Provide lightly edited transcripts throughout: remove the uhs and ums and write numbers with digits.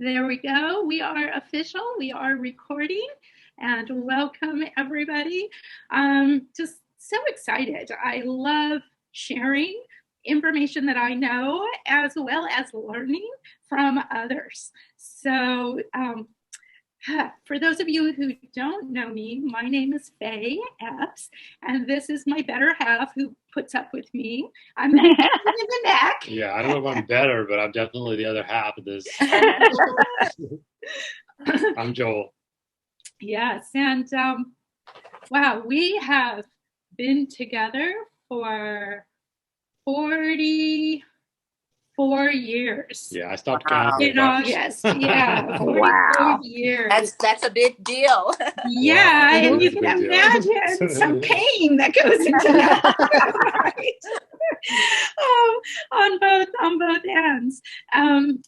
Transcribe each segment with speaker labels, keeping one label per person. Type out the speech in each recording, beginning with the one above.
Speaker 1: There we go. We are official. We are recording. And welcome, everybody. Just so excited. I love sharing information that I know as well as learning from others. So for those of you who don't know me, my name is Faye Epps, and this is my better half who puts up with me. I'm in the neck.
Speaker 2: Yeah, I don't know if I'm better, but I'm definitely the other half of this. I'm Joel.
Speaker 1: Yes, and wow, we have been together for 44 years.
Speaker 2: Yeah, I stopped counting.
Speaker 1: In August. Yeah, 44
Speaker 3: Wow.
Speaker 1: years.
Speaker 3: That's a big deal.
Speaker 1: Yeah,
Speaker 2: Wow.
Speaker 1: and you
Speaker 2: That's a
Speaker 1: can
Speaker 2: big deal.
Speaker 1: imagine some pain that goes into that, right? On both ends. And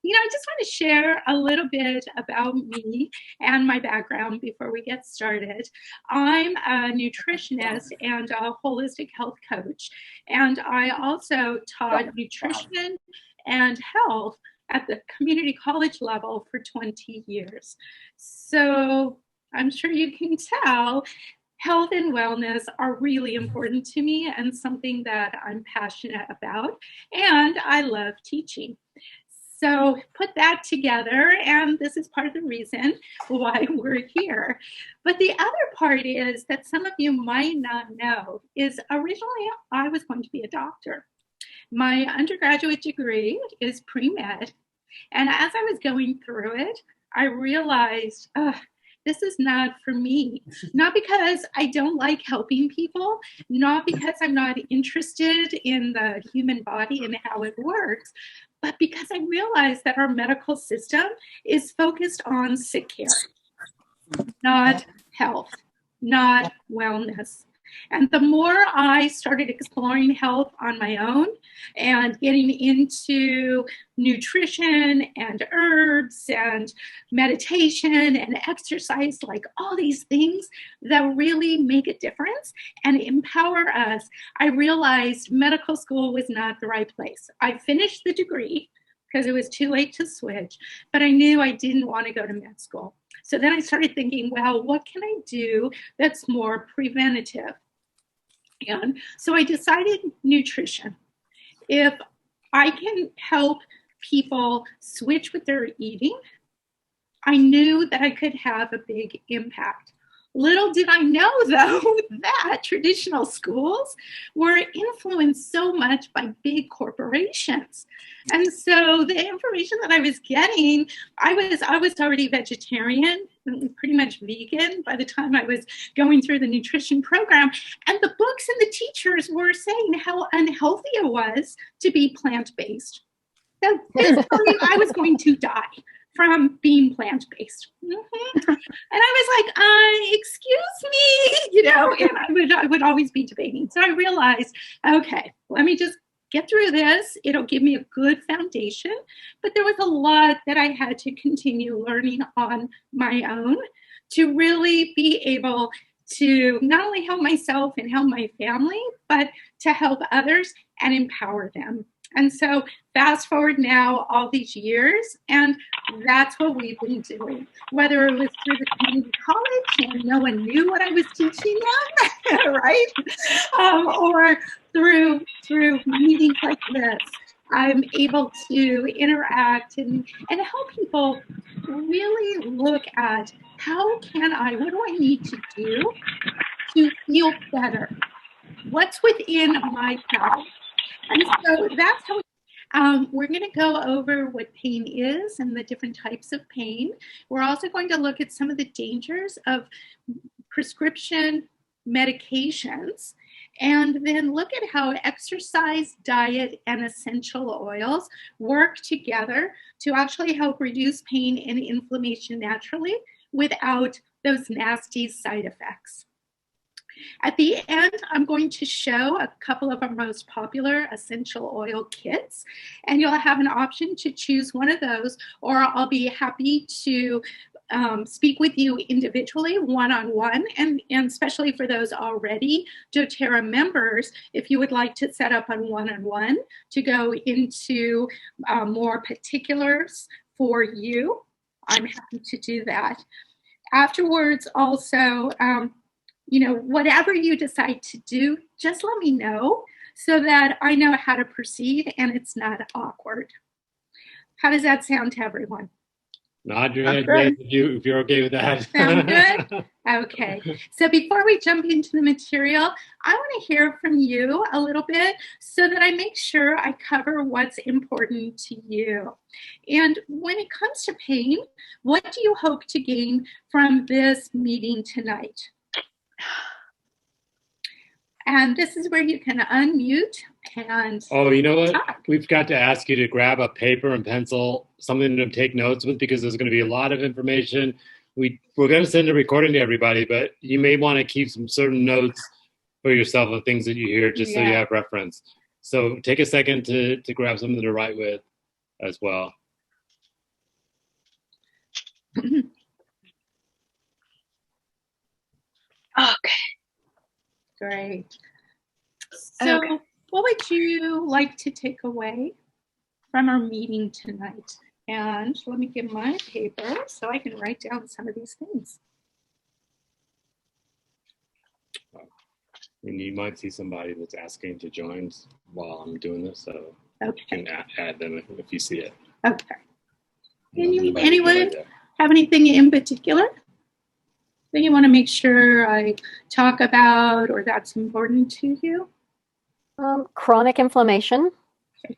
Speaker 1: I just want to share a little bit about me and my background before we get started. I'm a nutritionist and a holistic health coach, and I also taught nutrition and health at the community college level for 20 years. So I'm sure you can tell health and wellness are really important to me and something that I'm passionate about, and I love teaching. So put that together, and this is part of the reason why we're here. But the other part is that some of you might not know is originally I was going to be a doctor. My undergraduate degree is pre-med, and as I was going through it, I realized, this is not for me. Not because I don't like helping people, not because I'm not interested in the human body and how it works, but because I realized that our medical system is focused on sick care, not health, not wellness. And the more I started exploring health on my own and getting into nutrition and herbs and meditation and exercise, like all these things that really make a difference and empower us, I realized medical school was not the right place. I finished the degree because it was too late to switch, but I knew I didn't want to go to med school. So then I started thinking, well, what can I do that's more preventative? And so I decided nutrition. If I can help people switch with their eating, I knew that I could have a big impact. Little did I know, though, that traditional schools were influenced so much by big corporations. And so the information that I was getting, I was already vegetarian, pretty much vegan by the time I was going through the nutrition program. And the books and the teachers were saying how unhealthy it was to be plant-based. So basically, I was going to die from being plant-based. Mm-hmm. And I was like, excuse me, and I would always be debating. So I realized, okay, let me just get through this. It'll give me a good foundation. But there was a lot that I had to continue learning on my own to really be able to not only help myself and help my family, but to help others and empower them. And so fast forward now all these years, and that's what we've been doing. Whether it was through the community college and no one knew what I was teaching them, right? Or through meetings like this, I'm able to interact and help people really look at what do I need to do to feel better? What's within my power? And so that's how we're going to go over what pain is and the different types of pain. We're also going to look at some of the dangers of prescription medications, and then look at how exercise, diet, and essential oils work together to actually help reduce pain and inflammation naturally without those nasty side effects. At the end, I'm going to show a couple of our most popular essential oil kits, and you'll have an option to choose one of those, or I'll be happy to speak with you individually, one-on-one, and especially for those already doTERRA members, if you would like to set up on one-on-one to go into more particulars for you, I'm happy to do that. Afterwards, also, whatever you decide to do, just let me know so that I know how to proceed and it's not awkward. How does that sound to everyone?
Speaker 2: Nod your head yes if you're okay with that.
Speaker 1: Sound good? Okay. So before we jump into the material, I want to hear from you a little bit so that I make sure I cover what's important to you. And when it comes to pain, what do you hope to gain from this meeting tonight? And this is where you can unmute and
Speaker 2: you know what?
Speaker 1: talk.
Speaker 2: We've got to ask you to grab a paper and pencil, something to take notes with, because there's going to be a lot of information. We're going to send a recording to everybody, but you may want to keep some certain notes for yourself of things that you hear, just so you have reference. So take a second to grab something to write with as well.
Speaker 3: Okay.
Speaker 1: Great. So what would you like to take away from our meeting tonight? And let me get my paper so I can write down some of these things.
Speaker 2: And you might see somebody that's asking to join while I'm doing this, so you can add them if you see it.
Speaker 1: Okay. Anyone have anything in particular that you want to make sure I talk about or that's important to you?
Speaker 3: Chronic inflammation.
Speaker 1: Okay.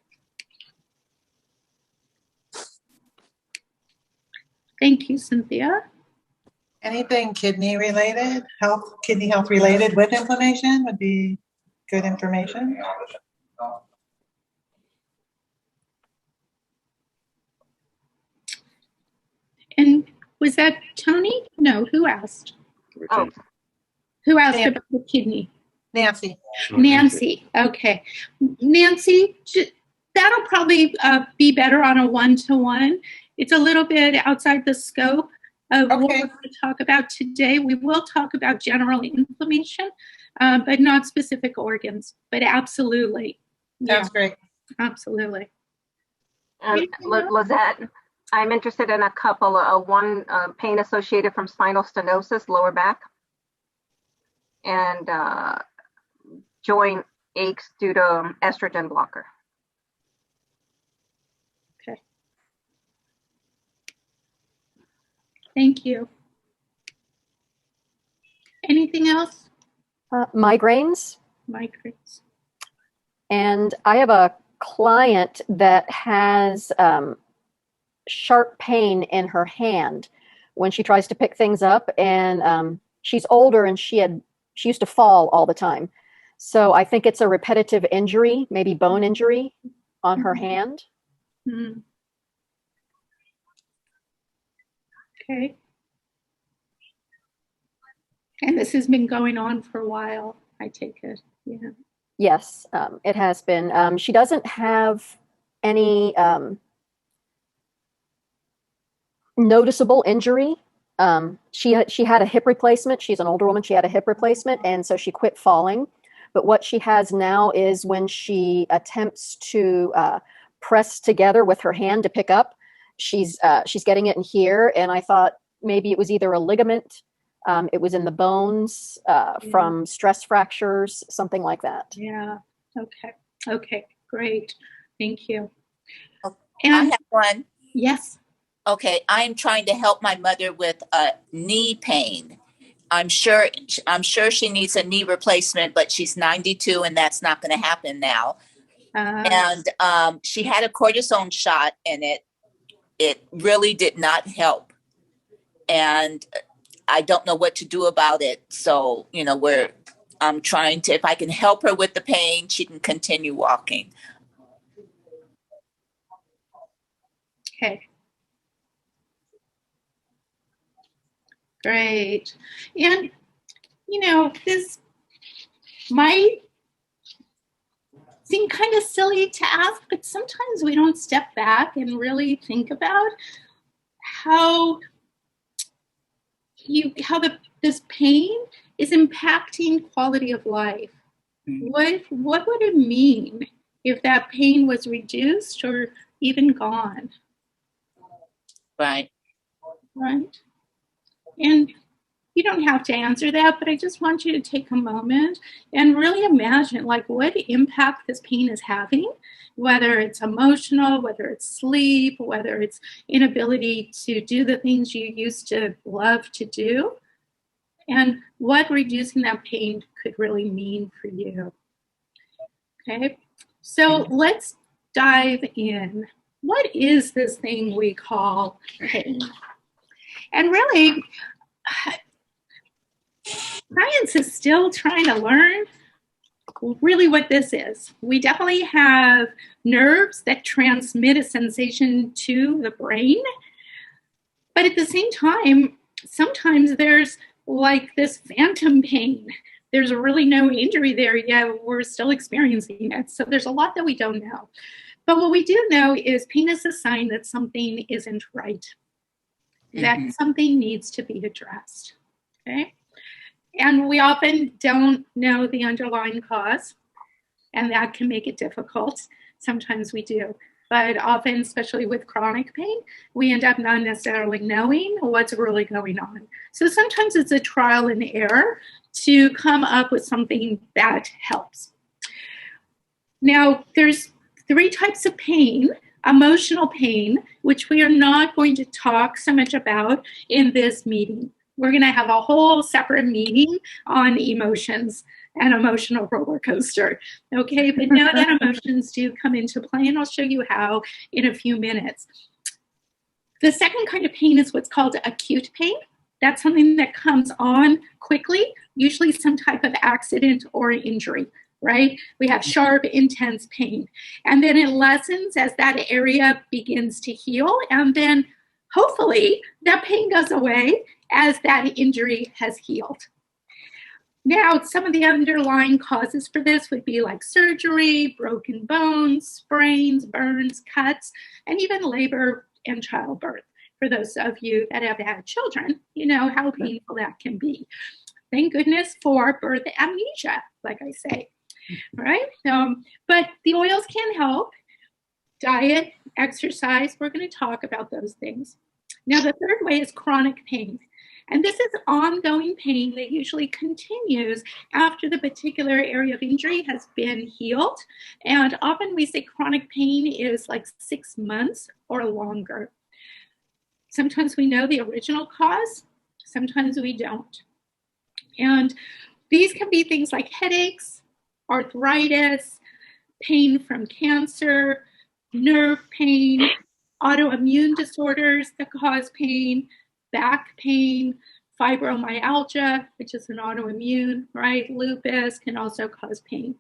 Speaker 1: Thank you, Cynthia.
Speaker 4: Anything kidney related, kidney health related with inflammation would be good information.
Speaker 1: And was that Tony? No, who asked?
Speaker 2: Oh.
Speaker 1: Who asked about the kidney?
Speaker 4: Nancy.
Speaker 1: Nancy. Okay. Nancy, that'll probably be better on a one-to-one. It's a little bit outside the scope of what we're going to talk about today. We will talk about general inflammation, but not specific organs. But absolutely.
Speaker 4: That's great.
Speaker 1: Absolutely.
Speaker 5: Lizette, I'm interested in a couple. One, pain associated from spinal stenosis, lower back, and joint aches due to estrogen blocker.
Speaker 1: Okay. Thank you. Anything else?
Speaker 3: Migraines.
Speaker 1: Migraines.
Speaker 3: And I have a client that has sharp pain in her hand when she tries to pick things up, and she's older and she used to fall all the time. So I think it's a repetitive injury, maybe bone injury on her hand.
Speaker 1: Mm-hmm. Okay. And this has been going on for a while, I take it. Yeah.
Speaker 3: Yes, it has been. She doesn't have any noticeable injury. She had a hip replacement. She's an older woman. She had a hip replacement, and so she quit falling. But what she has now is when she attempts to press together with her hand to pick up, she's getting it in here. And I thought maybe it was either a ligament, it was in the bones from stress fractures, something like that.
Speaker 1: Yeah. Okay. Okay. Great. Thank you.
Speaker 6: And I have one.
Speaker 1: Yes.
Speaker 6: Okay. I'm trying to help my mother with knee pain. I'm sure she needs a knee replacement, but she's 92 and that's not going to happen now. And she had a cortisone shot and it really did not help. And I don't know what to do about it. So, I'm trying to, if I can help her with the pain, she can continue walking.
Speaker 1: Okay. Great. And, this might seem kind of silly to ask, but sometimes we don't step back and really think about how this pain is impacting quality of life. Mm-hmm. What would it mean if that pain was reduced or even gone?
Speaker 6: Right.
Speaker 1: Right. And you don't have to answer that, but I just want you to take a moment and really imagine like what impact this pain is having, whether it's emotional, whether it's sleep, whether it's inability to do the things you used to love to do, and what reducing that pain could really mean for you. Okay, so let's dive in. What is this thing we call pain? And really, science is still trying to learn really what this is. We definitely have nerves that transmit a sensation to the brain, but at the same time, sometimes there's like this phantom pain. There's really no injury there yet. We're still experiencing it. So there's a lot that we don't know. But what we do know is pain is a sign that something isn't right, that something needs to be addressed. Okay? And we often don't know the underlying cause, and that can make it difficult. Sometimes we do. But often, especially with chronic pain, we end up not necessarily knowing what's really going on. So sometimes it's a trial and error to come up with something that helps. Now, there's 3 types of pain. Emotional pain, which we are not going to talk so much about in this meeting. We're going to have a whole separate meeting on emotions and emotional roller coaster. Okay, but know that emotions do come into play, and I'll show you how in a few minutes. The second kind of pain is what's called acute pain. That's something that comes on quickly, usually some type of accident or injury, right? We have sharp, intense pain. And then it lessens as that area begins to heal. And then hopefully that pain goes away as that injury has healed. Now, some of the underlying causes for this would be like surgery, broken bones, sprains, burns, cuts, and even labor and childbirth. For those of you that have had children, you know how painful that can be. Thank goodness for birth amnesia, like I say, right? But the oils can help. Diet, exercise, we're going to talk about those things. Now, the third way is chronic pain. And this is ongoing pain that usually continues after the particular area of injury has been healed. And often we say chronic pain is like 6 months or longer. Sometimes we know the original cause, sometimes we don't. And these can be things like headaches, arthritis, pain from cancer, nerve pain, autoimmune disorders that cause pain, back pain, fibromyalgia, which is an autoimmune, right? Lupus can also cause pain.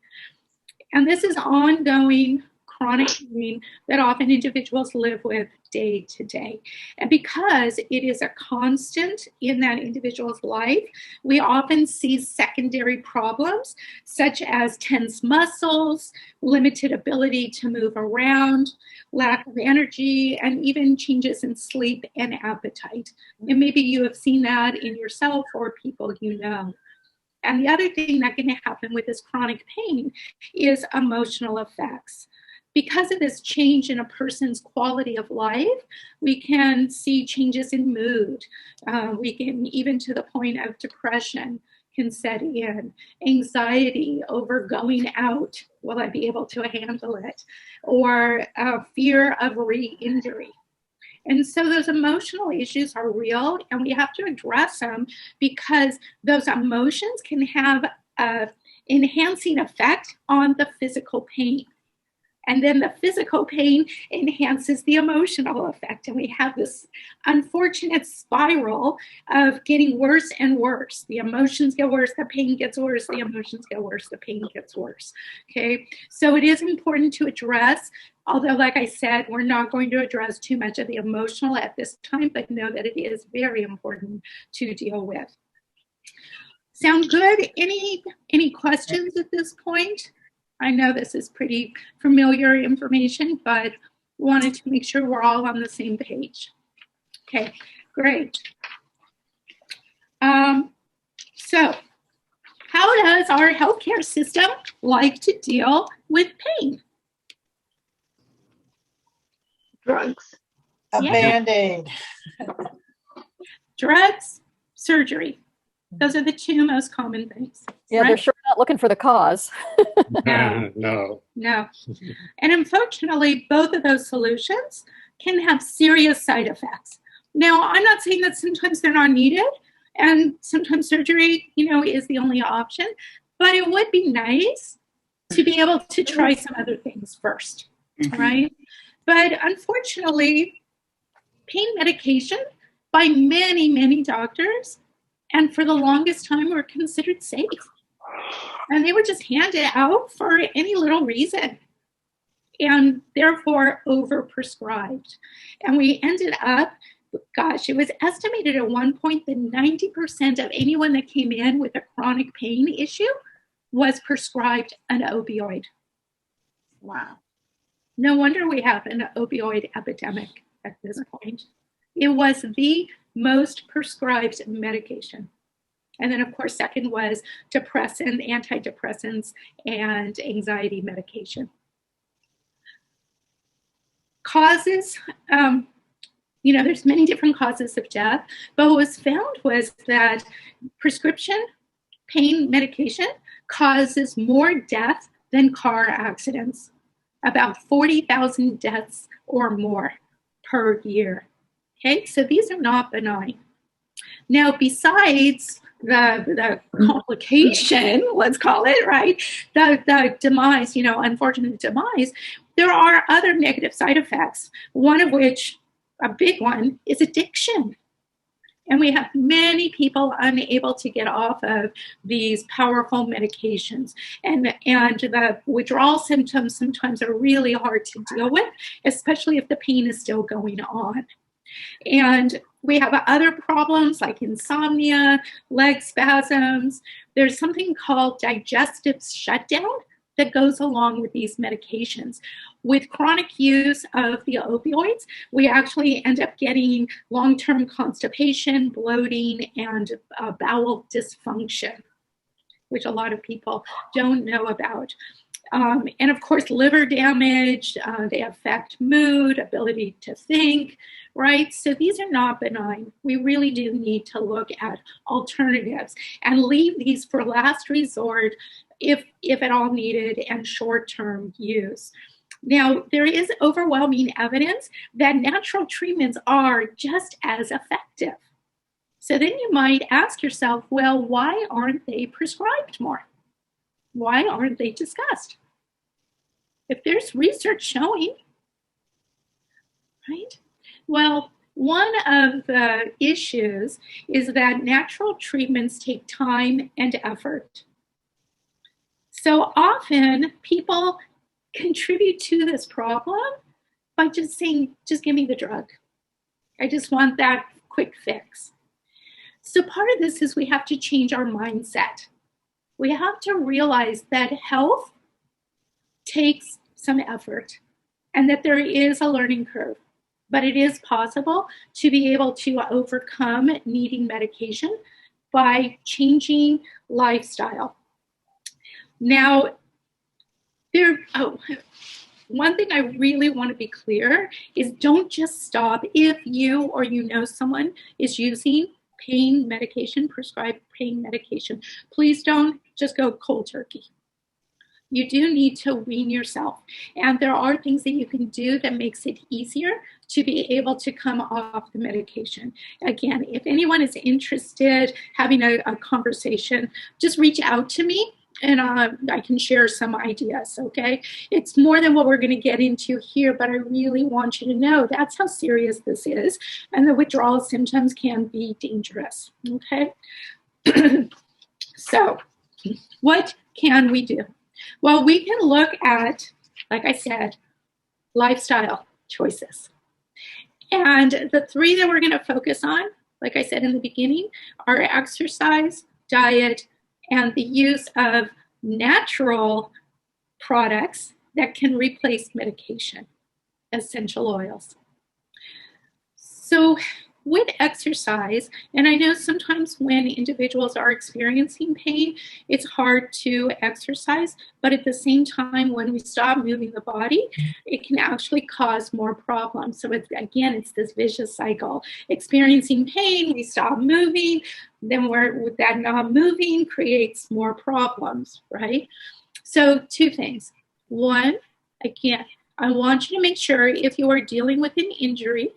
Speaker 1: And this is ongoing chronic pain that often individuals live with day to day. And because it is a constant in that individual's life, we often see secondary problems such as tense muscles, limited ability to move around, lack of energy, and even changes in sleep and appetite. And maybe you have seen that in yourself or people you know. And the other thing that can happen with this chronic pain is emotional effects. Because of this change in a person's quality of life, we can see changes in mood. We can, even to the point of depression, can set in. Anxiety over going out. Will I be able to handle it? Or fear of re-injury. And so those emotional issues are real, and we have to address them because those emotions can have an enhancing effect on the physical pain. And then the physical pain enhances the emotional effect. And we have this unfortunate spiral of getting worse and worse. The emotions get worse, the pain gets worse, the emotions get worse, the pain gets worse. Okay, so it is important to address, although like I said, we're not going to address too much of the emotional at this time, but know that it is very important to deal with. Sound good? Any questions at this point? I know this is pretty familiar information, but wanted to make sure we're all on the same page. Okay, great. So how does our healthcare system like to deal with pain?
Speaker 5: Drugs.
Speaker 4: A
Speaker 1: Yeah.
Speaker 4: Band-Aid.
Speaker 1: Drugs, surgery. Those are the two most common things.
Speaker 3: Yeah, they're
Speaker 1: right?
Speaker 3: sure not looking for the cause.
Speaker 1: No.
Speaker 2: No.
Speaker 1: No. And unfortunately, both of those solutions can have serious side effects. Now, I'm not saying that sometimes they're not needed and sometimes surgery, is the only option, but it would be nice to be able to try some other things first, right? But unfortunately, pain medication by many, many doctors, and for the longest time were considered safe. And they were just handed out for any little reason and therefore overprescribed. And we ended up, gosh, it was estimated at one point that 90% of anyone that came in with a chronic pain issue was prescribed an opioid. Wow. No wonder we have an opioid epidemic at this point. It was the most prescribed medication. And then, of course, second was antidepressants, and anxiety medication. Causes, there's many different causes of death, but what was found was that prescription pain medication causes more death than car accidents, about 40,000 deaths or more per year. Okay, so these are not benign. Now, besides the complication, let's call it, right, the demise, unfortunate demise, there are other negative side effects, one of which, a big one, is addiction. And we have many people unable to get off of these powerful medications. And the withdrawal symptoms sometimes are really hard to deal with, especially if the pain is still going on. And we have other problems like insomnia, leg spasms. There's something called digestive shutdown that goes along with these medications. With chronic use of the opioids, we actually end up getting long-term constipation, bloating, and bowel dysfunction, which a lot of people don't know about. And of course, liver damage, they affect mood, ability to think, right? So these are not benign. We really do need to look at alternatives and leave these for last resort, if at all needed, and short-term use. Now, there is overwhelming evidence that natural treatments are just as effective. So then you might ask yourself, well, why aren't they prescribed more? Why aren't they discussed? If there's research showing, right? Well, one of the issues is that natural treatments take time and effort. So often people contribute to this problem by just saying, just give me the drug. I just want that quick fix. So part of this is we have to change our mindset. We have to realize that health takes some effort and that there is a learning curve, but it is possible to be able to overcome needing medication by changing lifestyle. Now, one thing I really want to be clear is don't just stop if you or someone is using pain medication, prescribed pain medication. Please don't just go cold turkey. You do need to wean yourself. And there are things that you can do that makes it easier to be able to come off the medication. Again, if anyone is interested having a conversation, just reach out to me and I can share some ideas, okay? It's more than what we're gonna get into here, but I really want you to know that's how serious this is, and the withdrawal symptoms can be dangerous, okay? So, what can we do? Well, we can look at, like I said, lifestyle choices. And the three that we're gonna focus on, like I said in the beginning, are exercise, diet, and the use of natural products that can replace medication, essential oils. So with exercise, and I know sometimes when individuals are experiencing pain, it's hard to exercise, but at the same time, when we stop moving the body, it can actually cause more problems. So it's this vicious cycle. Experiencing pain, we stop moving, then with that not moving creates more problems, right? So 2 things. 1, again, I want you to make sure if you are dealing with an injury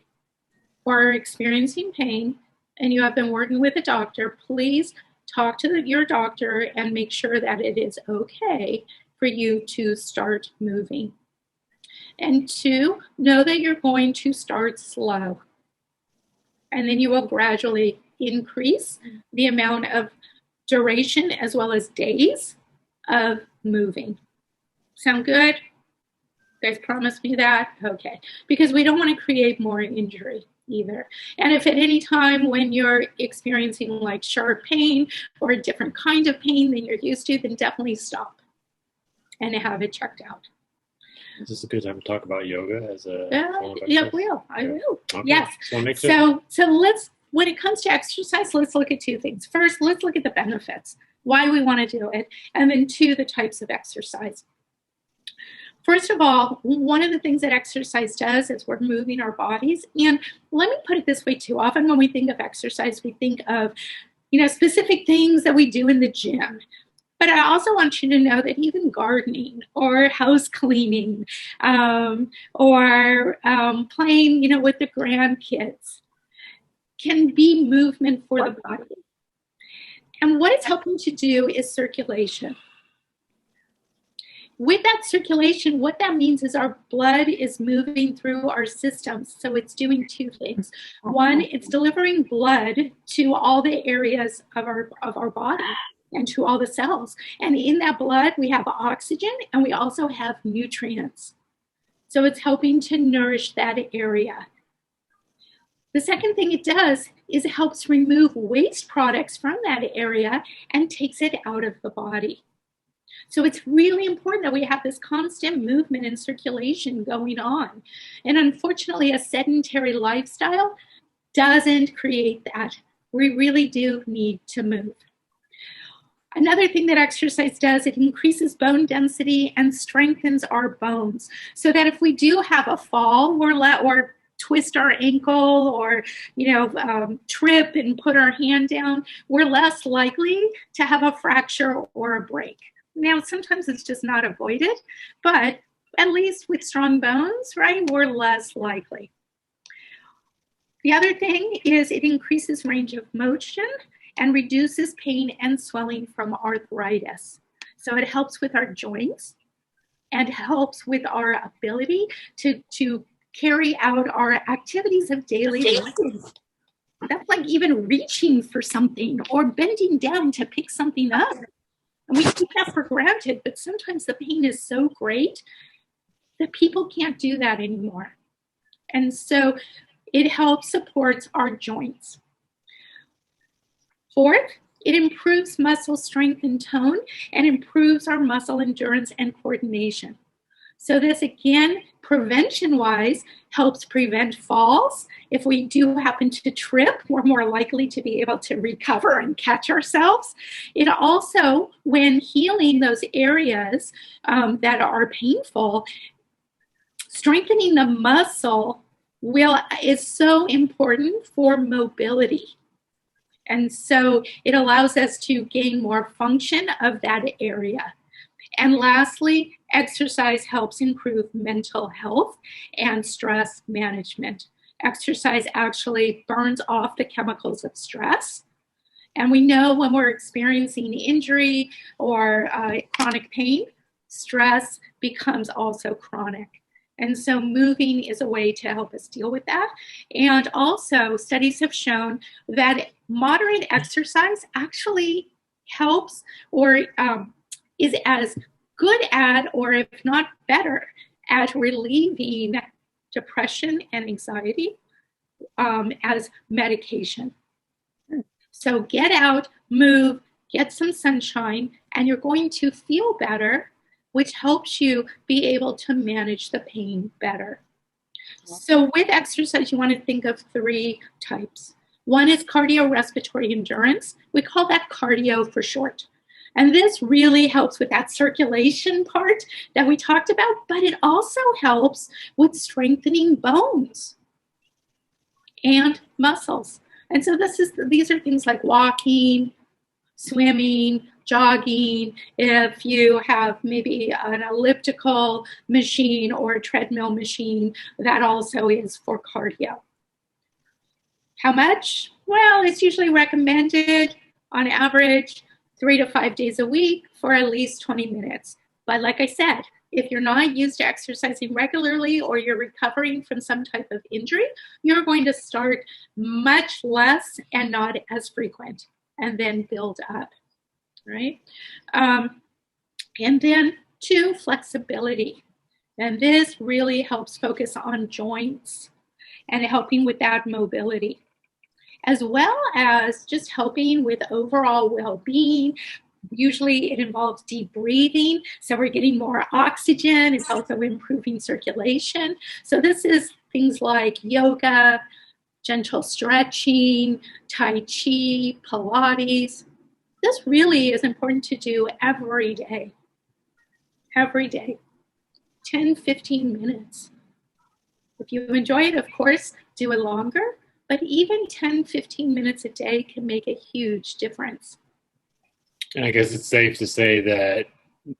Speaker 1: or are experiencing pain and you have been working with a doctor, please talk to your doctor and make sure that it is okay for you to start moving. And 2, know that you're going to start slow. And then you will gradually increase the amount of duration as well as days of moving. Sound good? You guys promise me that? Okay. Because we don't want to create more injury either. And if at any time when you're experiencing like sharp pain or a different kind of pain than you're used to, then definitely stop and have it checked out.
Speaker 2: Is this a good time to talk about yoga as a
Speaker 1: Yeah, I will.
Speaker 2: Okay.
Speaker 1: Yes. So let's, when it comes to exercise, let's look at 2 things. First, let's look at the benefits, why we want to do it, and then 2, the types of exercise. First of all, one of the things that exercise does is we're moving our bodies. And let me put it this way too. Often when we think of exercise, we think of, specific things that we do in the gym. But I also want you to know that even gardening or house cleaning or playing, with the grandkids can be movement for the body. And what it's helping to do is circulation. With that circulation, what that means is our blood is moving through our systems. So it's doing 2 things. 1, it's delivering blood to all the areas of our body and to all the cells. And in that blood, we have oxygen and we also have nutrients. So it's helping to nourish that area. The second thing it does is it helps remove waste products from that area and takes it out of the body. So it's really important that we have this constant movement and circulation going on. And unfortunately, a sedentary lifestyle doesn't create that. We really do need to move. Another thing that exercise does, it increases bone density and strengthens our bones so that if we do have a fall or twist our ankle or, trip and put our hand down, we're less likely to have a fracture or a break. Now, sometimes it's just not avoided, but at least with strong bones, right, we're less likely. The other thing is it increases range of motion and reduces pain and swelling from arthritis. So it helps with our joints and helps with our ability to carry out our activities of daily life. That's like even reaching for something or bending down to pick something up. And we take that for granted, but sometimes the pain is so great that people can't do that anymore. And so it helps support our joints. 4th, it improves muscle strength and tone and improves our muscle endurance and coordination. So this, again, prevention-wise, helps prevent falls. If we do happen to trip, we're more likely to be able to recover and catch ourselves. It also, when healing those areas that are painful, strengthening the muscle is so important for mobility. And so it allows us to gain more function of that area. And lastly, exercise helps improve mental health and stress management. Exercise actually burns off the chemicals of stress. And we know when we're experiencing injury or chronic pain, stress becomes also chronic. And so moving is a way to help us deal with that. And also studies have shown that moderate exercise actually helps or is as good at, or if not better, at relieving depression and anxiety as medication. So get out, move, get some sunshine, and you're going to feel better, which helps you be able to manage the pain better. So with exercise, you want to think of 3 types. One is cardiorespiratory endurance. We call that cardio for short. And this really helps with that circulation part that we talked about, but it also helps with strengthening bones and muscles. And so these are things like walking, swimming, jogging. If you have maybe an elliptical machine or a treadmill machine, that also is for cardio. How much? Well, it's usually recommended on average 3 to 5 days a week for at least 20 minutes. But like I said, if you're not used to exercising regularly or you're recovering from some type of injury, you're going to start much less and not as frequent and then build up, right? And then 2, flexibility. And this really helps focus on joints and helping with that mobility, as well as just helping with overall well-being. Usually it involves deep breathing, so we're getting more oxygen. It's also improving circulation. So this is things like yoga, gentle stretching, Tai Chi, Pilates. This really is important to do every day. Every day. 10, 15 minutes. If you enjoy it, of course, do it longer, but even 10, 15 minutes a day can make a huge difference.
Speaker 2: And I guess it's safe to say that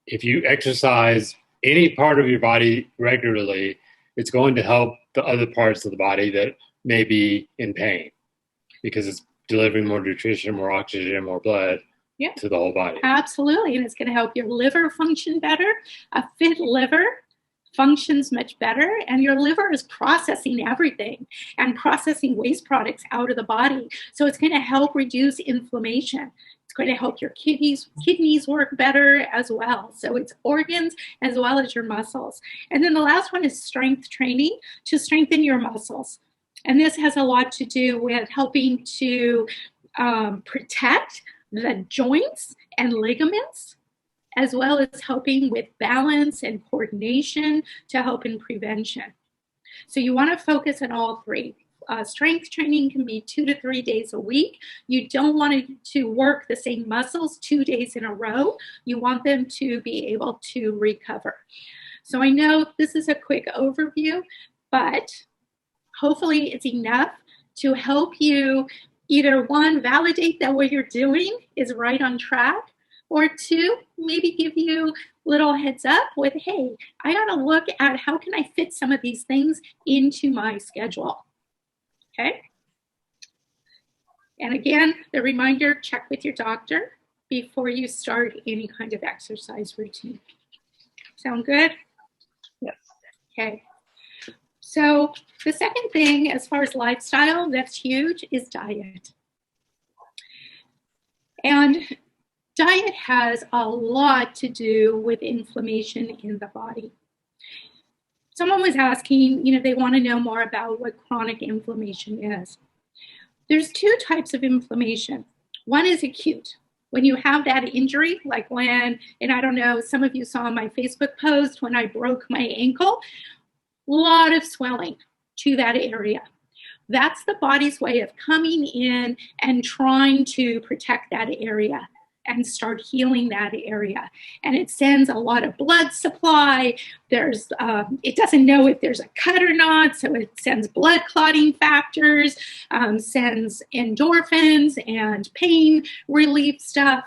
Speaker 2: if you exercise any part of your body regularly, it's going to help the other parts of the body that may be in pain because it's delivering more nutrition, more oxygen, more blood to the whole body.
Speaker 1: Absolutely. And it's going to help your liver function better. A fit liver functions much better, and your liver is processing everything and processing waste products out of the body. So it's going to help reduce inflammation. It's going to help your kidneys work better as well. So it's organs as well as your muscles. And then the last one is strength training to strengthen your muscles. And this has a lot to do with helping to protect the joints and ligaments, as well as helping with balance and coordination to help in prevention. So you want to focus on all 3. Strength training can be 2 to 3 days a week. You don't want to work the same muscles 2 days in a row. You want them to be able to recover. So I know this is a quick overview, but hopefully it's enough to help you either 1, validate that what you're doing is right on track, or 2, maybe give you little heads up with, hey, I got to look at how can I fit some of these things into my schedule. Okay? And again, the reminder, check with your doctor before you start any kind of exercise routine. Sound good?
Speaker 4: Yes.
Speaker 1: Okay. So the second thing, as far as lifestyle, that's huge, is diet. And diet has a lot to do with inflammation in the body. Someone was asking, they want to know more about what chronic inflammation is. There's 2 types of inflammation. One is acute. When you have that injury, like when, and I don't know, some of you saw my Facebook post when I broke my ankle, a lot of swelling to that area. That's the body's way of coming in and trying to protect that area and start healing that area. And it sends a lot of blood supply. It doesn't know if there's a cut or not, so it sends blood clotting factors, sends endorphins and pain relief stuff.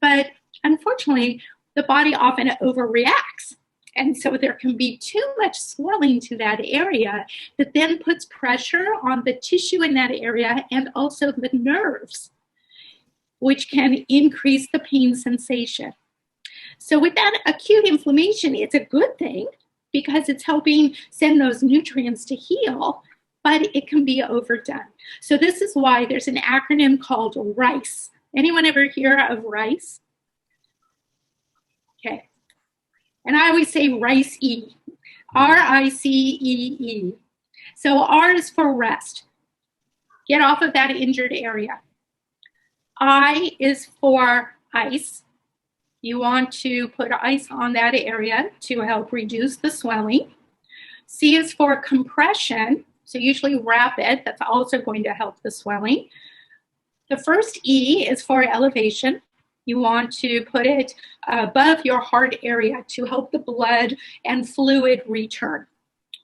Speaker 1: But unfortunately, the body often overreacts. And so there can be too much swelling to that area that then puts pressure on the tissue in that area and also the nerves, which can increase the pain sensation. So with that acute inflammation, it's a good thing because it's helping send those nutrients to heal, but it can be overdone. So this is why there's an acronym called RICE. Anyone ever hear of RICE? Okay. And I always say RICE, RICEE. So R is for rest. Get off of that injured area. I is for ice. You want to put ice on that area to help reduce the swelling. C is for compression, so usually rapid. That's also going to help the swelling. The first E is for elevation. You want to put it above your heart area to help the blood and fluid return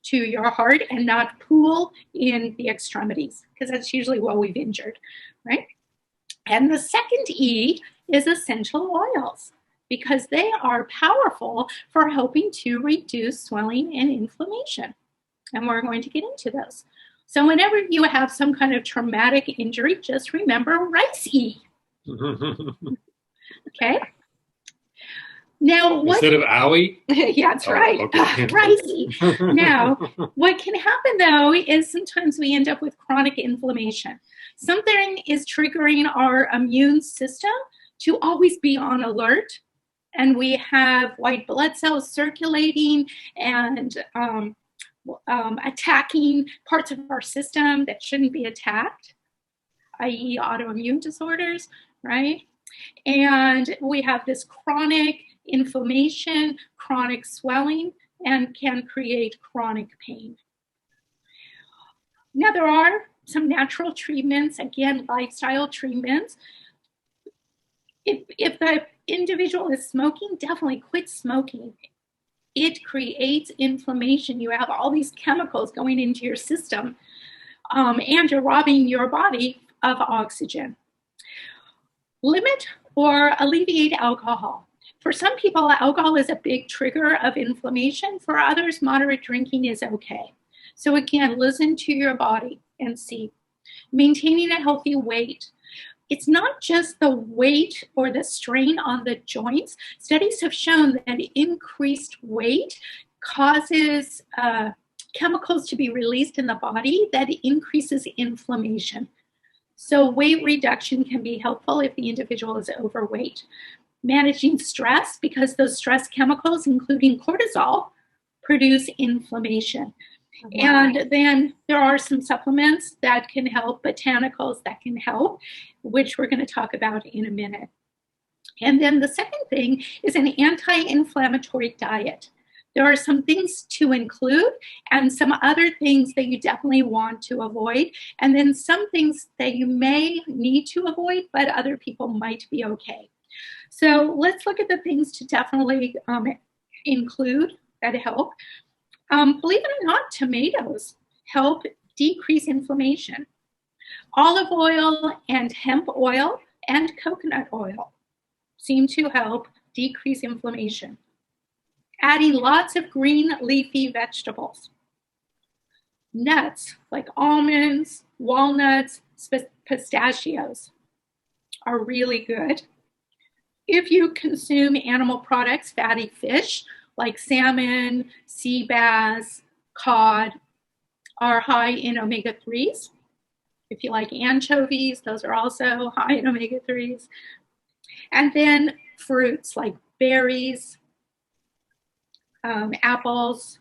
Speaker 1: to your heart and not pool in the extremities, because that's usually what we've injured, right? And the second E is essential oils, because they are powerful for helping to reduce swelling and inflammation. And we're going to get into those. So whenever you have some kind of traumatic injury, just remember rice E. Okay? Now,
Speaker 2: instead of owie?
Speaker 1: Yeah, that's right.
Speaker 2: Okay.
Speaker 1: Ricey. Now, what can happen though is sometimes we end up with chronic inflammation. Something is triggering our immune system to always be on alert, and we have white blood cells circulating and attacking parts of our system that shouldn't be attacked, i.e. autoimmune disorders, right? And we have this chronic inflammation, chronic swelling, and can create chronic pain. Now, there are some natural treatments, again, lifestyle treatments. If the individual is smoking, definitely quit smoking. It creates inflammation. You have all these chemicals going into your system, and you're robbing your body of oxygen. Limit or alleviate alcohol. For some people, alcohol is a big trigger of inflammation. For others, moderate drinking is okay. So again, listen to your body and see. Maintaining a healthy weight. It's not just the weight or the strain on the joints. Studies have shown that increased weight causes chemicals to be released in the body that increases inflammation. So weight reduction can be helpful if the individual is overweight. Managing stress, because those stress chemicals, including cortisol, produce inflammation. And then there are some supplements that can help, botanicals that can help, which we're going to talk about in a minute. And then the second thing is an anti-inflammatory diet. There are some things to include and some other things that you definitely want to avoid. And then some things that you may need to avoid, but other people might be okay. So let's look at the things to definitely include that help. Believe it or not, tomatoes help decrease inflammation. Olive oil and hemp oil and coconut oil seem to help decrease inflammation. Adding lots of green leafy vegetables. Nuts like almonds, walnuts, pistachios are really good. If you consume animal products, fatty fish like salmon, sea bass, cod are high in omega-3s. If you like anchovies, those are also high in omega-3s. And then fruits like berries, apples,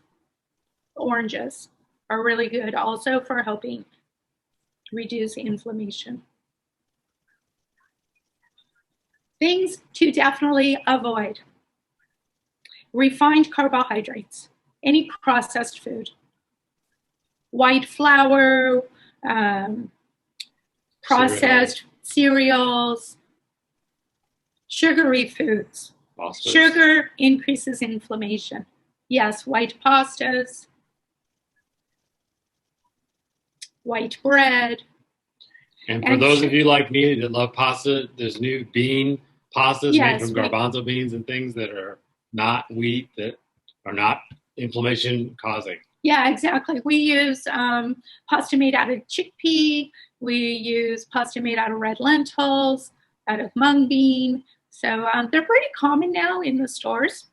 Speaker 1: oranges are really good also for helping reduce inflammation. Things to definitely avoid. Refined carbohydrates, any processed food. White flour, processed cereals, sugary foods.
Speaker 2: Pastas.
Speaker 1: Sugar increases inflammation. Yes, white pastas, white bread.
Speaker 2: And for those of you like me that love pasta, there's new bean pastas made from garbanzo beans and things that are not wheat, that are not inflammation causing.
Speaker 1: Yeah, exactly. We use pasta made out of chickpea. We use pasta made out of red lentils, out of mung bean. So they're pretty common now in the stores.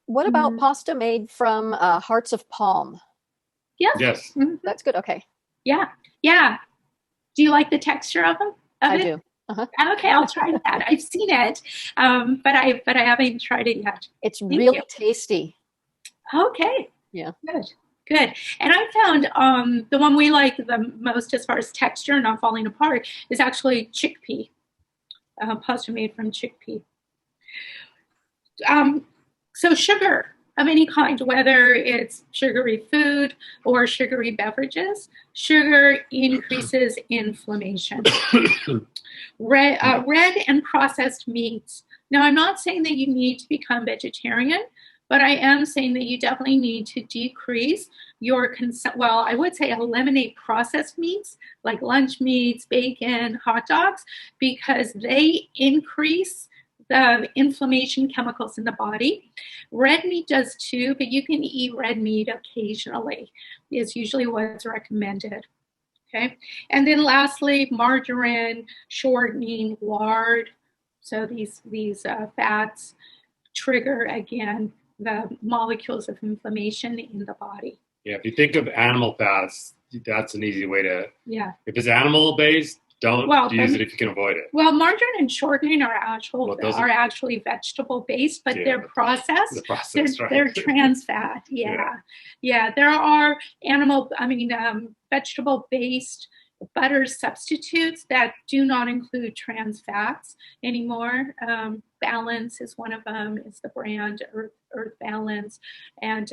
Speaker 3: What about pasta made from hearts of palm?
Speaker 1: Yeah.
Speaker 2: Yes.
Speaker 1: Mm-hmm.
Speaker 3: That's good. Okay.
Speaker 1: Yeah. Yeah. Do you like the texture of them?
Speaker 3: I do. Uh-huh.
Speaker 1: Okay, I'll try that. I've seen it, but I haven't tried it yet.
Speaker 3: It's really tasty.
Speaker 1: Okay.
Speaker 3: Yeah.
Speaker 1: Good. And I found the one we like the most as far as texture, not falling apart, is actually chickpea. Pasta made from chickpea. So sugar. of any kind, whether it's sugary food or sugary beverages. Sugar increases inflammation. Red and processed meats. Now, I'm not saying that you need to become vegetarian, but I am saying that you definitely need to decrease your I would say eliminate processed meats like lunch meats, bacon, hot dogs, because they increase the inflammation chemicals in the body. Red meat does too, but you can eat red meat occasionally, is usually what's recommended. Okay. And then lastly, margarine, shortening, lard. So these fats trigger, again, the molecules of inflammation in the body.
Speaker 2: Yeah, if you think of animal fats, that's an easy way to.
Speaker 1: Yeah.
Speaker 2: If it's animal based, don't use it if you can avoid it.
Speaker 1: Well, margarine and shortening are actually vegetable based, but they're processed. They're trans fat. Yeah. There are vegetable based butter substitutes that do not include trans fats anymore. Balance is one of them. Is the brand Earth Balance, and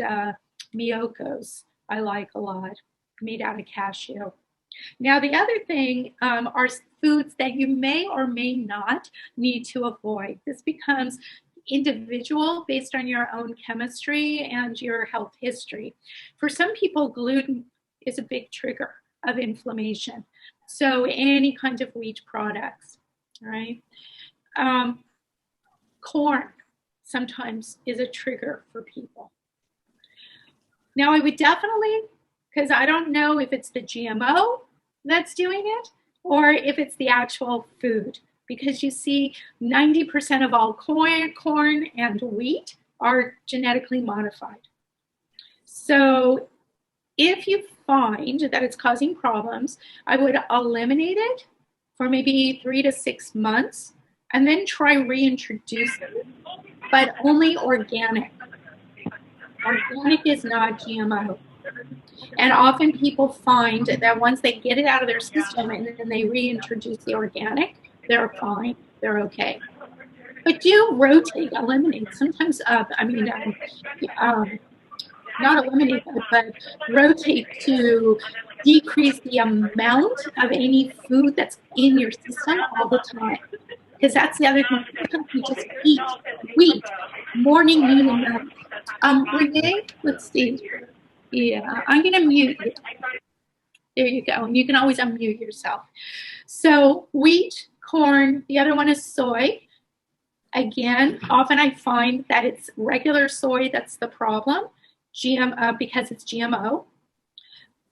Speaker 1: Miyoko's I like a lot, made out of cashew. Now, the other thing are foods that you may or may not need to avoid. This becomes individual based on your own chemistry and your health history. For some people, gluten is a big trigger of inflammation. So any kind of wheat products, right? Corn sometimes is a trigger for people. Now, I would definitely, because I don't know if it's the GMO that's doing it or if it's the actual food, because you see 90% of all corn and wheat are genetically modified. So if you find that it's causing problems, I would eliminate it for maybe 3 to 6 months and then try reintroducing it, but only organic. Organic is not GMO. And often people find that once they get it out of their system and then they reintroduce the organic, they're fine, they're okay. But do rotate, eliminate. Sometimes, not eliminate, but rotate to decrease the amount of any food that's in your system all the time. Because that's the other thing. Sometimes you just eat wheat, morning, noon, and night. Renee, let's see. Yeah, I'm going to mute you. There you go. And you can always unmute yourself. So wheat, corn, the other one is soy. Again, often I find that it's regular soy that's the problem, because it's GMO.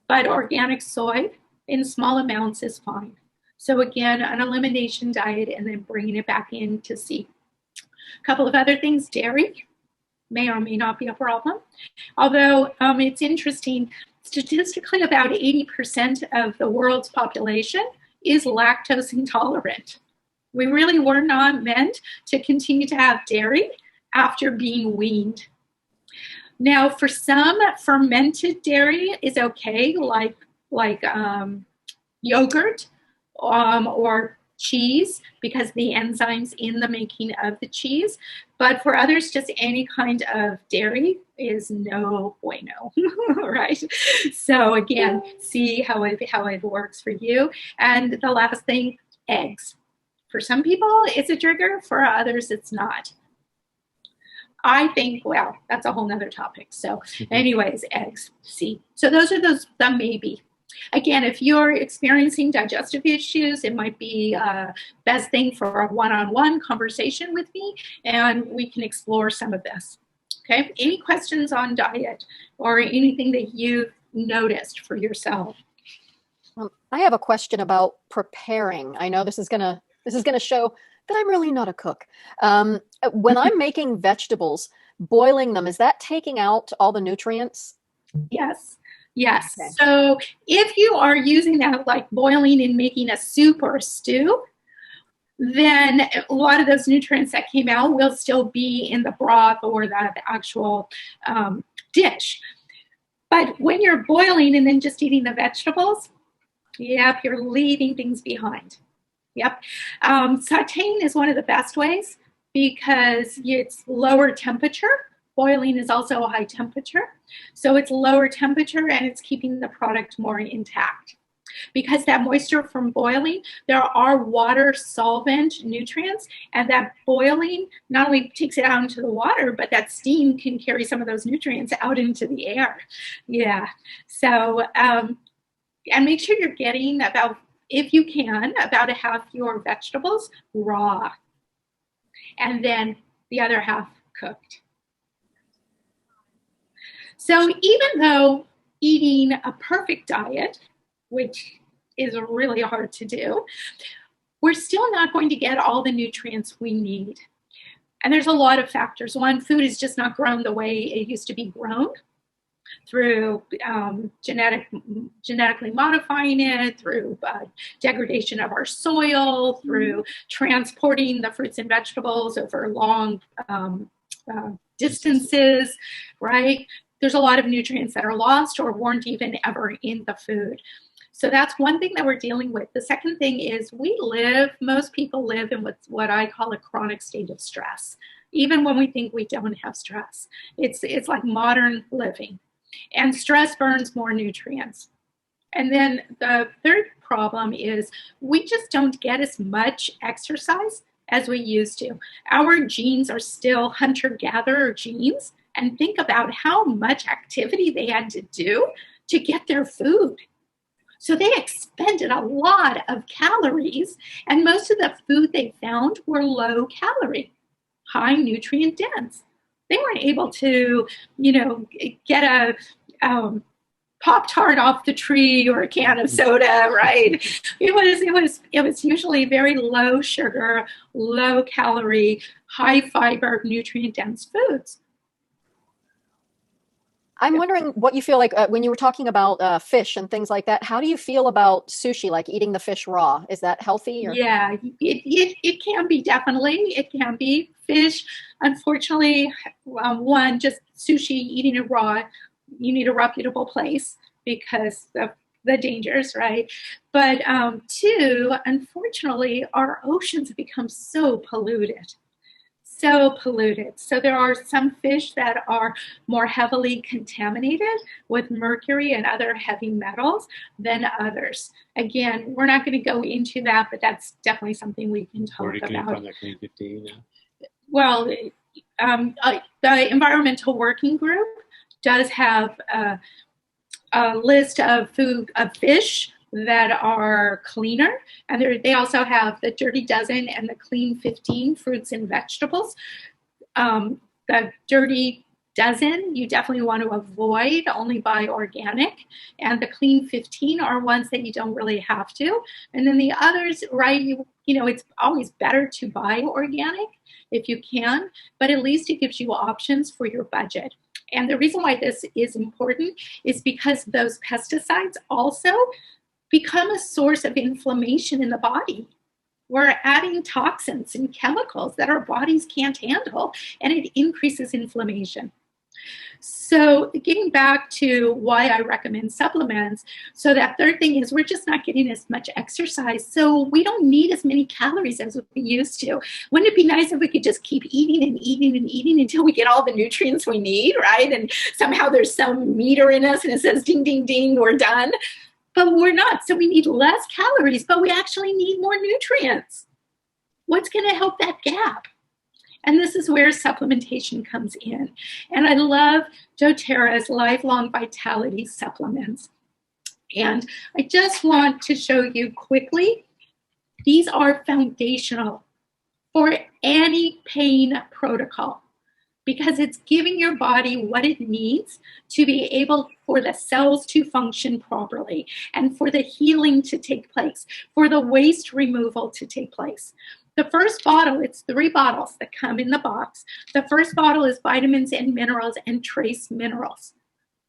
Speaker 1: But organic soy in small amounts is fine. So again, an elimination diet and then bringing it back in to see. A couple of other things, dairy may or may not be a problem. Although it's interesting, statistically about 80% of the world's population is lactose intolerant. We really were not meant to continue to have dairy after being weaned. Now, for some, fermented dairy is okay, like yogurt or cheese, because the enzymes in the making of the cheese. But for others, just any kind of dairy is no bueno, right? So again, see how it works for you. And the last thing, eggs. For some people, it's a trigger. For others, it's not. I think, well, that's a whole nother topic. So anyways, eggs, see. So those are the maybe. Again, if you're experiencing digestive issues, it might be best thing for a one-on-one conversation with me, and we can explore some of this. Okay, any questions on diet or anything that you've noticed for yourself?
Speaker 3: I have a question about preparing. I know this is gonna show that I'm really not a cook. When I'm making vegetables, boiling them, is that taking out all the nutrients?
Speaker 1: Yes. Okay. So if you are using that like boiling and making a soup or a stew, then a lot of those nutrients that came out will still be in the broth or the actual dish. But when you're boiling and then just eating the vegetables, yep, you're leaving things behind. Yep. Sauteing is one of the best ways because it's lower temperature Boiling is also a high temperature. So it's lower temperature and it's keeping the product more intact. Because that moisture from boiling, there are water solvent nutrients, and that boiling not only takes it out into the water, but that steam can carry some of those nutrients out into the air. Yeah. So, and make sure you're getting about, if you can, about a half your vegetables raw, and then the other half cooked. So even though eating a perfect diet, which is really hard to do, we're still not going to get all the nutrients we need. And there's a lot of factors. One, food is just not grown the way it used to be grown, through genetically modifying it, through degradation of our soil, through transporting the fruits and vegetables over long distances, right? There's a lot of nutrients that are lost or weren't even ever in the food. So that's one thing that we're dealing with. The second thing is most people live in what I call a chronic state of stress, even when we think we don't have stress. It's like modern living. And stress burns more nutrients. And then the third problem is we just don't get as much exercise as we used to. Our genes are still hunter-gatherer genes. And think about how much activity they had to do to get their food. So they expended a lot of calories, and most of the food they found were low calorie, high nutrient dense. They weren't able to, get a Pop-Tart off the tree or a can of soda, right? It was usually very low sugar, low calorie, high fiber, nutrient dense foods.
Speaker 3: I'm wondering what you feel like when you were talking about fish and things like that. How do you feel about sushi, like eating the fish raw? Is that healthy? Or?
Speaker 1: Yeah, it can be, definitely. It can be. Fish, unfortunately, just sushi, eating it raw, you need a reputable place because of the dangers, right? But two, unfortunately, our oceans have become so polluted. So there are some fish that are more heavily contaminated with mercury and other heavy metals than others. Again, we're not going to go into that, but that's definitely something we can talk about. Where can you find that Clean 15? Well, the Environmental Working Group does have a list of fish that are cleaner, and they also have the Dirty Dozen and the Clean 15 fruits and vegetables. The Dirty Dozen you definitely want to avoid, only buy organic, and the Clean 15 are ones that you don't really have to. And then the others, right, it's always better to buy organic if you can, but at least it gives you options for your budget. And the reason why this is important is because those pesticides also become a source of inflammation in the body. We're adding toxins and chemicals that our bodies can't handle, and it increases inflammation. So getting back to why I recommend supplements, so that third thing is we're just not getting as much exercise, so we don't need as many calories as we used to. Wouldn't it be nice if we could just keep eating and eating and eating until we get all the nutrients we need, right? And somehow there's some meter in us and it says ding, ding, ding, we're done. But we're not, so we need less calories, but we actually need more nutrients. What's going to help that gap? And this is where supplementation comes in. And I love doTERRA's Lifelong Vitality supplements. And I just want to show you quickly, these are foundational for any pain protocol, because it's giving your body what it needs to be able for the cells to function properly and for the healing to take place, for the waste removal to take place. The first bottle, it's 3 bottles that come in the box. The first bottle is vitamins and minerals and trace minerals.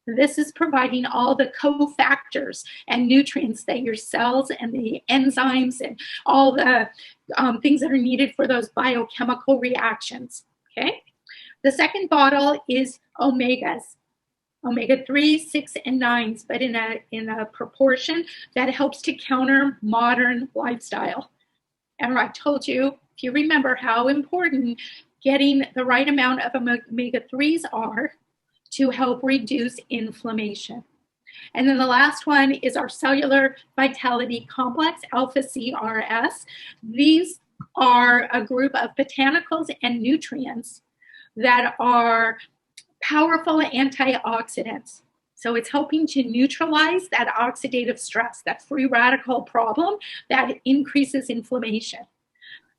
Speaker 1: This is providing all the cofactors and nutrients that your cells and the enzymes and all the things that are needed for those biochemical reactions, okay? The second bottle is omegas, omega-3, 6, and 9s, but in a proportion that helps to counter modern lifestyle. And I told you, if you remember, how important getting the right amount of omega-3s are to help reduce inflammation. And then the last one is our cellular vitality complex, alpha CRS. These are a group of botanicals and nutrients that are powerful antioxidants. So it's helping to neutralize that oxidative stress, that free radical problem that increases inflammation.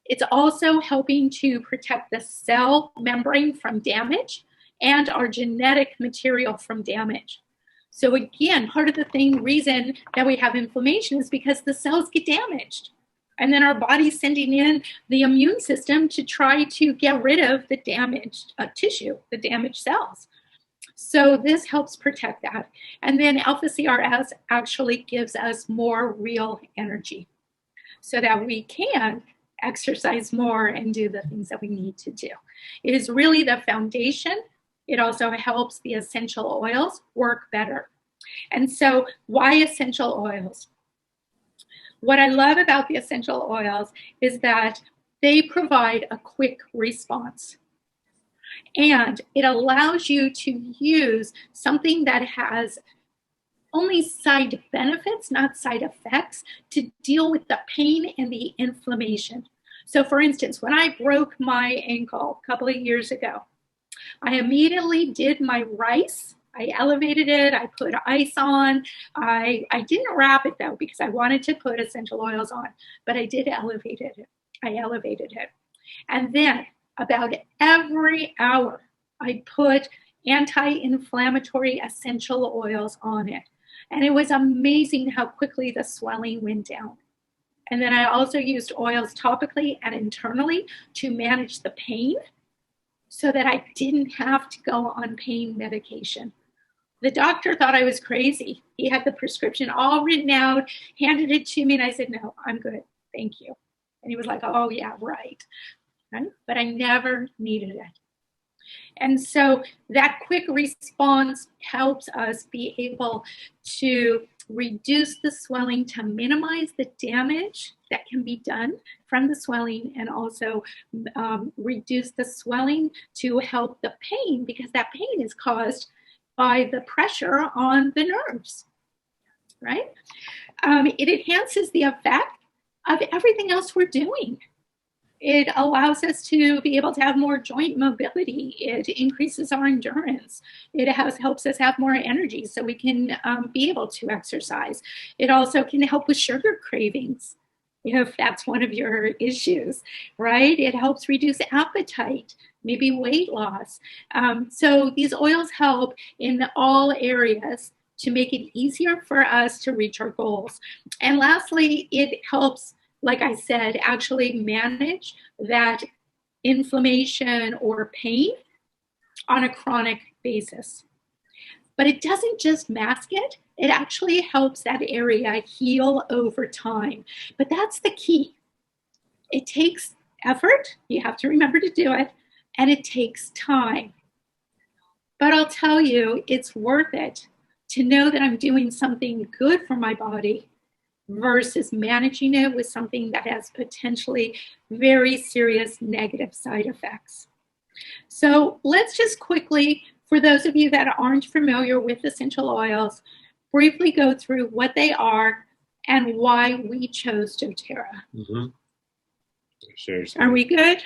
Speaker 1: It's also helping to protect the cell membrane from damage and our genetic material from damage. So again, part of the reason that we have inflammation is because the cells get damaged. And then our body's sending in the immune system to try to get rid of the damaged tissue, the damaged cells. So this helps protect that. And then alpha CRS actually gives us more real energy so that we can exercise more and do the things that we need to do. It is really the foundation. It also helps the essential oils work better. And so why essential oils? What I love about the essential oils is that they provide a quick response. And it allows you to use something that has only side benefits, not side effects, to deal with the pain and the inflammation. So for instance, when I broke my ankle a couple of years ago, I immediately did my rice. I elevated it, I put ice on. I didn't wrap it though, because I wanted to put essential oils on, but I did elevate it. I elevated it. And then about every hour, I put anti-inflammatory essential oils on it. And it was amazing how quickly the swelling went down. And then I also used oils topically and internally to manage the pain so that I didn't have to go on pain medication. The doctor thought I was crazy. He had the prescription all written out, handed it to me, and I said, no, I'm good, thank you. And he was like, oh yeah, right? But I never needed it. And so that quick response helps us be able to reduce the swelling, to minimize the damage that can be done from the swelling, and also reduce the swelling to help the pain, because that pain is caused by the pressure on the nerves, right? It enhances the effect of everything else we're doing. It allows us to be able to have more joint mobility. It increases our endurance. It helps us have more energy so we can be able to exercise. It also can help with sugar cravings, if that's one of your issues, right? It helps reduce appetite, maybe weight loss. So these oils help in all areas to make it easier for us to reach our goals. And lastly, it helps, like I said, actually manage that inflammation or pain on a chronic basis. But it doesn't just mask it, it actually helps that area heal over time. But that's the key. It takes effort, you have to remember to do it, and it takes time. But I'll tell you, it's worth it to know that I'm doing something good for my body versus managing it with something that has potentially very serious negative side effects. So let's just quickly, for those of you that aren't familiar with essential oils, briefly go through what they are and why we chose doTERRA.
Speaker 2: Mm-hmm. Sure.
Speaker 1: Are we good?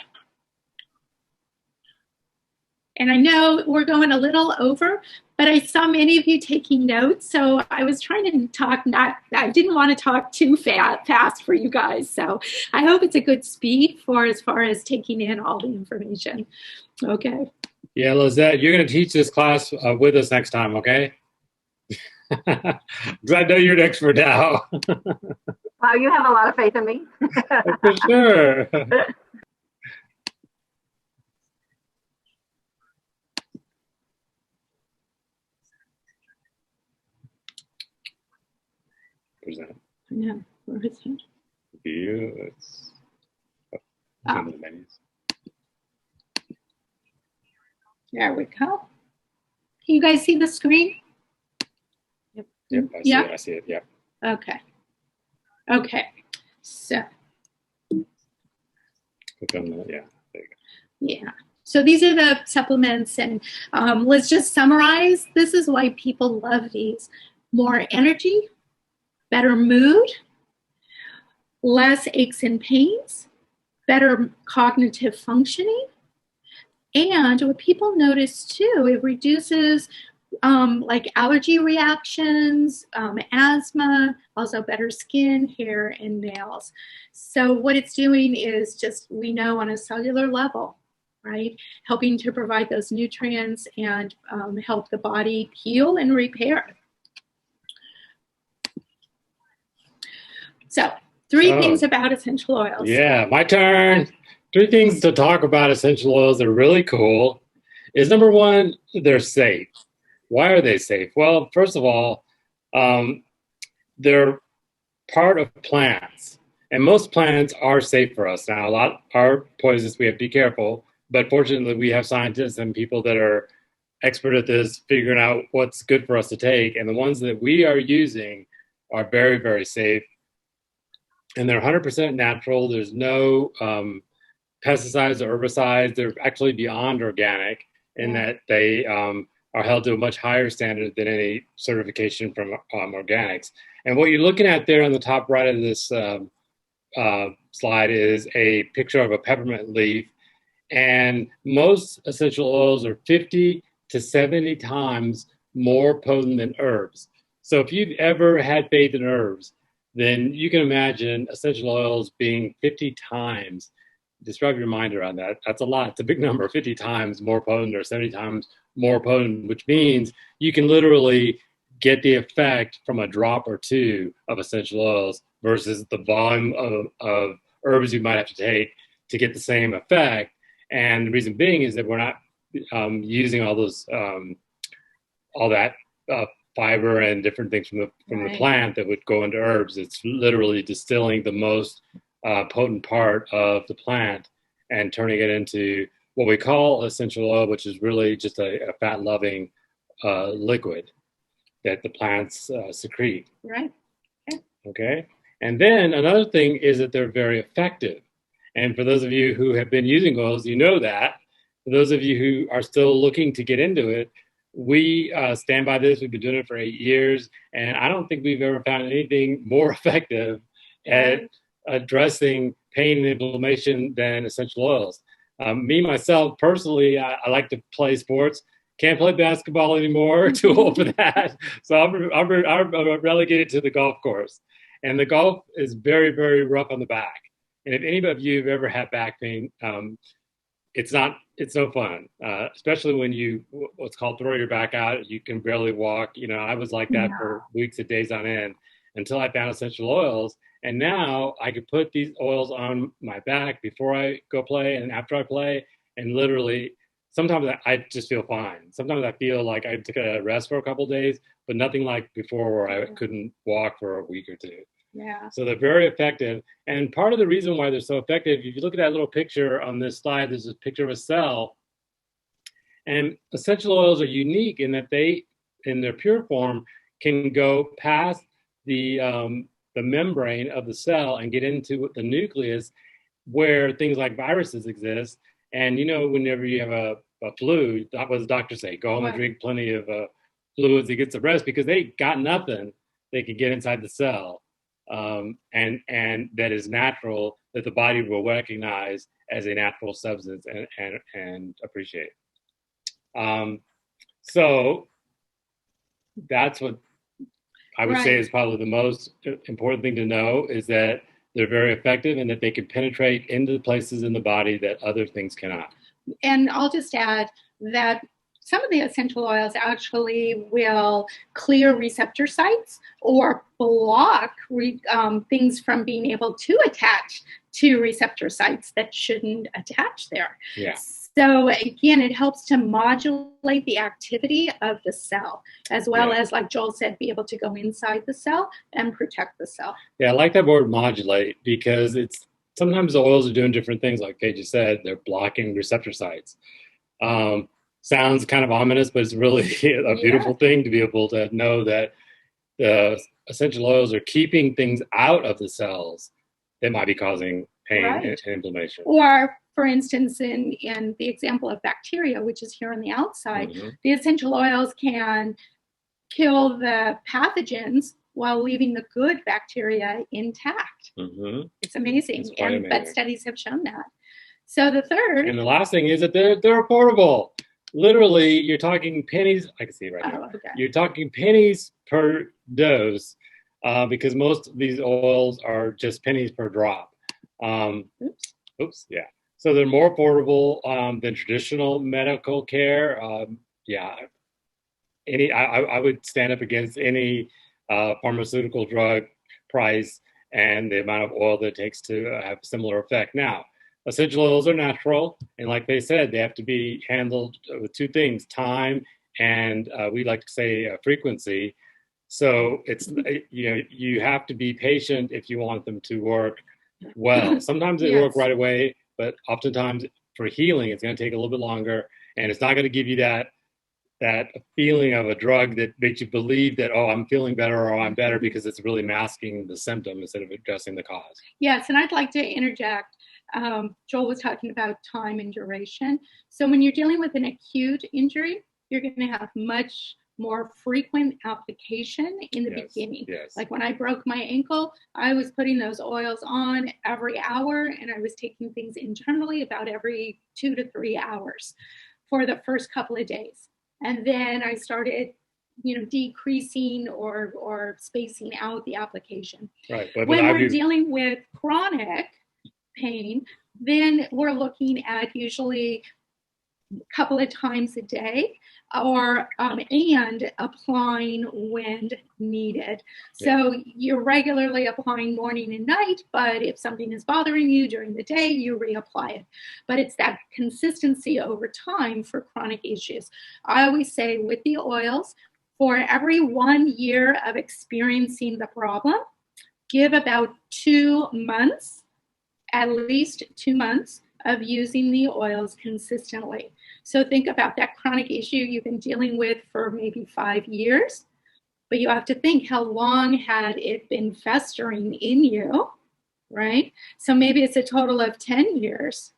Speaker 1: And I know we're going a little over, but I saw many of you taking notes, so I was trying to talk, I didn't want to talk too fast for you guys, so I hope it's a good speed for as far as taking in all the information. Okay.
Speaker 2: Yeah, Lizette, you're going to teach this class with us next time, okay? Because I know you're an expert now.
Speaker 5: Wow, you have a lot of faith in me.
Speaker 2: For sure. Where's that?
Speaker 1: Yeah, where is it?
Speaker 2: View. It's
Speaker 1: Oh.
Speaker 2: the menus.
Speaker 1: There we go. Can you guys see the screen?
Speaker 2: Yep, I see it, yep.
Speaker 1: Okay. Okay, so,
Speaker 2: Click on the, yeah, there you go.
Speaker 1: yeah, So these are the supplements, and let's just summarize. This is why people love these. More energy, better mood, less aches and pains, better cognitive functioning. And what people notice too, it reduces like allergy reactions, asthma, also better skin, hair, and nails. So what it's doing is just, we know on a cellular level, right, helping to provide those nutrients and help the body heal and repair. So three things about essential oils.
Speaker 2: Yeah, my turn. 3 things to talk about essential oils that are really cool is, number one, they're safe. Why are they safe? Well, first of all, they're part of plants, and most plants are safe for us. Now, a lot are poisonous. We have to be careful, but fortunately, we have scientists and people that are expert at this, figuring out what's good for us to take, and the ones that we are using are very, very safe, and they're 100% natural. There's no pesticides or herbicides. They're actually beyond organic in that they are held to a much higher standard than any certification from organics. And what you're looking at there on the top right of this slide is a picture of a peppermint leaf. And most essential oils are 50 to 70 times more potent than herbs. So if you've ever had faith in herbs, then you can imagine essential oils being 50 times. Just wrap your mind around that. That's a lot. It's a big number, 50 times more potent or 70 times more potent, which means you can literally get the effect from a drop or two of essential oils versus the volume of herbs you might have to take to get the same effect. And the reason being is that we're not using all those, all that fiber and different things from the plant that would go into herbs. It's literally distilling the most potent part of the plant and turning it into what we call essential oil, which is really just a fat-loving liquid that the plants secrete.
Speaker 1: Right.
Speaker 2: Okay. And then another thing is that they're very effective. And for those of you who have been using oils, you know that. For those of you who are still looking to get into it, we stand by this. We've been doing it for 8 years, and I don't think we've ever found anything more effective at addressing pain and inflammation than essential oils. Me, myself, personally, I like to play sports. Can't play basketball anymore, too old for that. So I'm relegated to the golf course. And the golf is very, very rough on the back. And if any of you have ever had back pain, it's no fun, especially when you, what's called throw your back out. You can barely walk. You know, I was like that for weeks and days on end until I found essential oils. And now I could put these oils on my back before I go play and after I play. And literally, sometimes I just feel fine. Sometimes I feel like I took a rest for a couple of days, but nothing like before where I couldn't walk for a week or two.
Speaker 1: Yeah.
Speaker 2: So they're very effective. And part of the reason why they're so effective, if you look at that little picture on this slide, there's a picture of a cell. And essential oils are unique in that they, in their pure form, can go past the membrane of the cell and get into the nucleus where things like viruses exist. And, you know, whenever you have a flu, what does the doctor say? Go home and drink plenty of fluids to get some rest, because they got nothing they can get inside the cell. And that is natural, that the body will recognize as a natural substance and appreciate. So that's what I would say is probably the most important thing to know, is that they're very effective and that they can penetrate into the places in the body that other things cannot.
Speaker 1: And I'll just add that some of the essential oils actually will clear receptor sites or block things from being able to attach to receptor sites that shouldn't attach there.
Speaker 2: Yeah.
Speaker 1: So again, it helps to modulate the activity of the cell, as well as, like Joel said, be able to go inside the cell and protect the cell.
Speaker 2: Yeah, I like that word modulate, because it's sometimes the oils are doing different things. Like Kay just said, they're blocking receptor sites. Sounds kind of ominous, but it's really a beautiful thing to be able to know that the essential oils are keeping things out of the cells that might be causing pain and inflammation.
Speaker 1: Or for instance, in the example of bacteria, which is here on the outside, the essential oils can kill the pathogens while leaving the good bacteria intact. It's amazing. But studies have shown that. So the third.
Speaker 2: And the last thing is that they're affordable. Literally, you're talking pennies. I can see it right now.
Speaker 1: Okay.
Speaker 2: You're talking pennies per dose because most of these oils are just pennies per drop. Oops. Yeah. So they're more affordable than traditional medical care. I would stand up against any pharmaceutical drug price and the amount of oil that it takes to have similar effect. Now, essential oils are natural, and like they said, they have to be handled with two things: time and we like to say frequency. So it's you have to be patient if you want them to work well. Sometimes they work right away, but oftentimes for healing, it's going to take a little bit longer, and it's not going to give you that feeling of a drug that makes you believe that, oh, I'm feeling better or I'm better, because it's really masking the symptom instead of addressing the cause.
Speaker 1: Yes, and I'd like to interject. Joel was talking about time and duration. So when you're dealing with an acute injury, you're going to have much more frequent application in the beginning. Like when I broke my ankle, I was putting those oils on every hour, and I was taking things internally about every 2 to 3 hours for the first couple of days. And then I started, decreasing or spacing out the application.
Speaker 2: Right.
Speaker 1: When we're dealing with chronic pain, then we're looking at usually a couple of times a day, or and applying when needed. So you're regularly applying morning and night, but if something is bothering you during the day, you reapply it. But it's that consistency over time for chronic issues. I always say with the oils, for every 1 year of experiencing the problem, give about 2 months, at least 2 months of using the oils consistently. So think about that chronic issue you've been dealing with for maybe 5 years, but you have to think, how long had it been festering in you, right? So maybe it's a total of 10 years.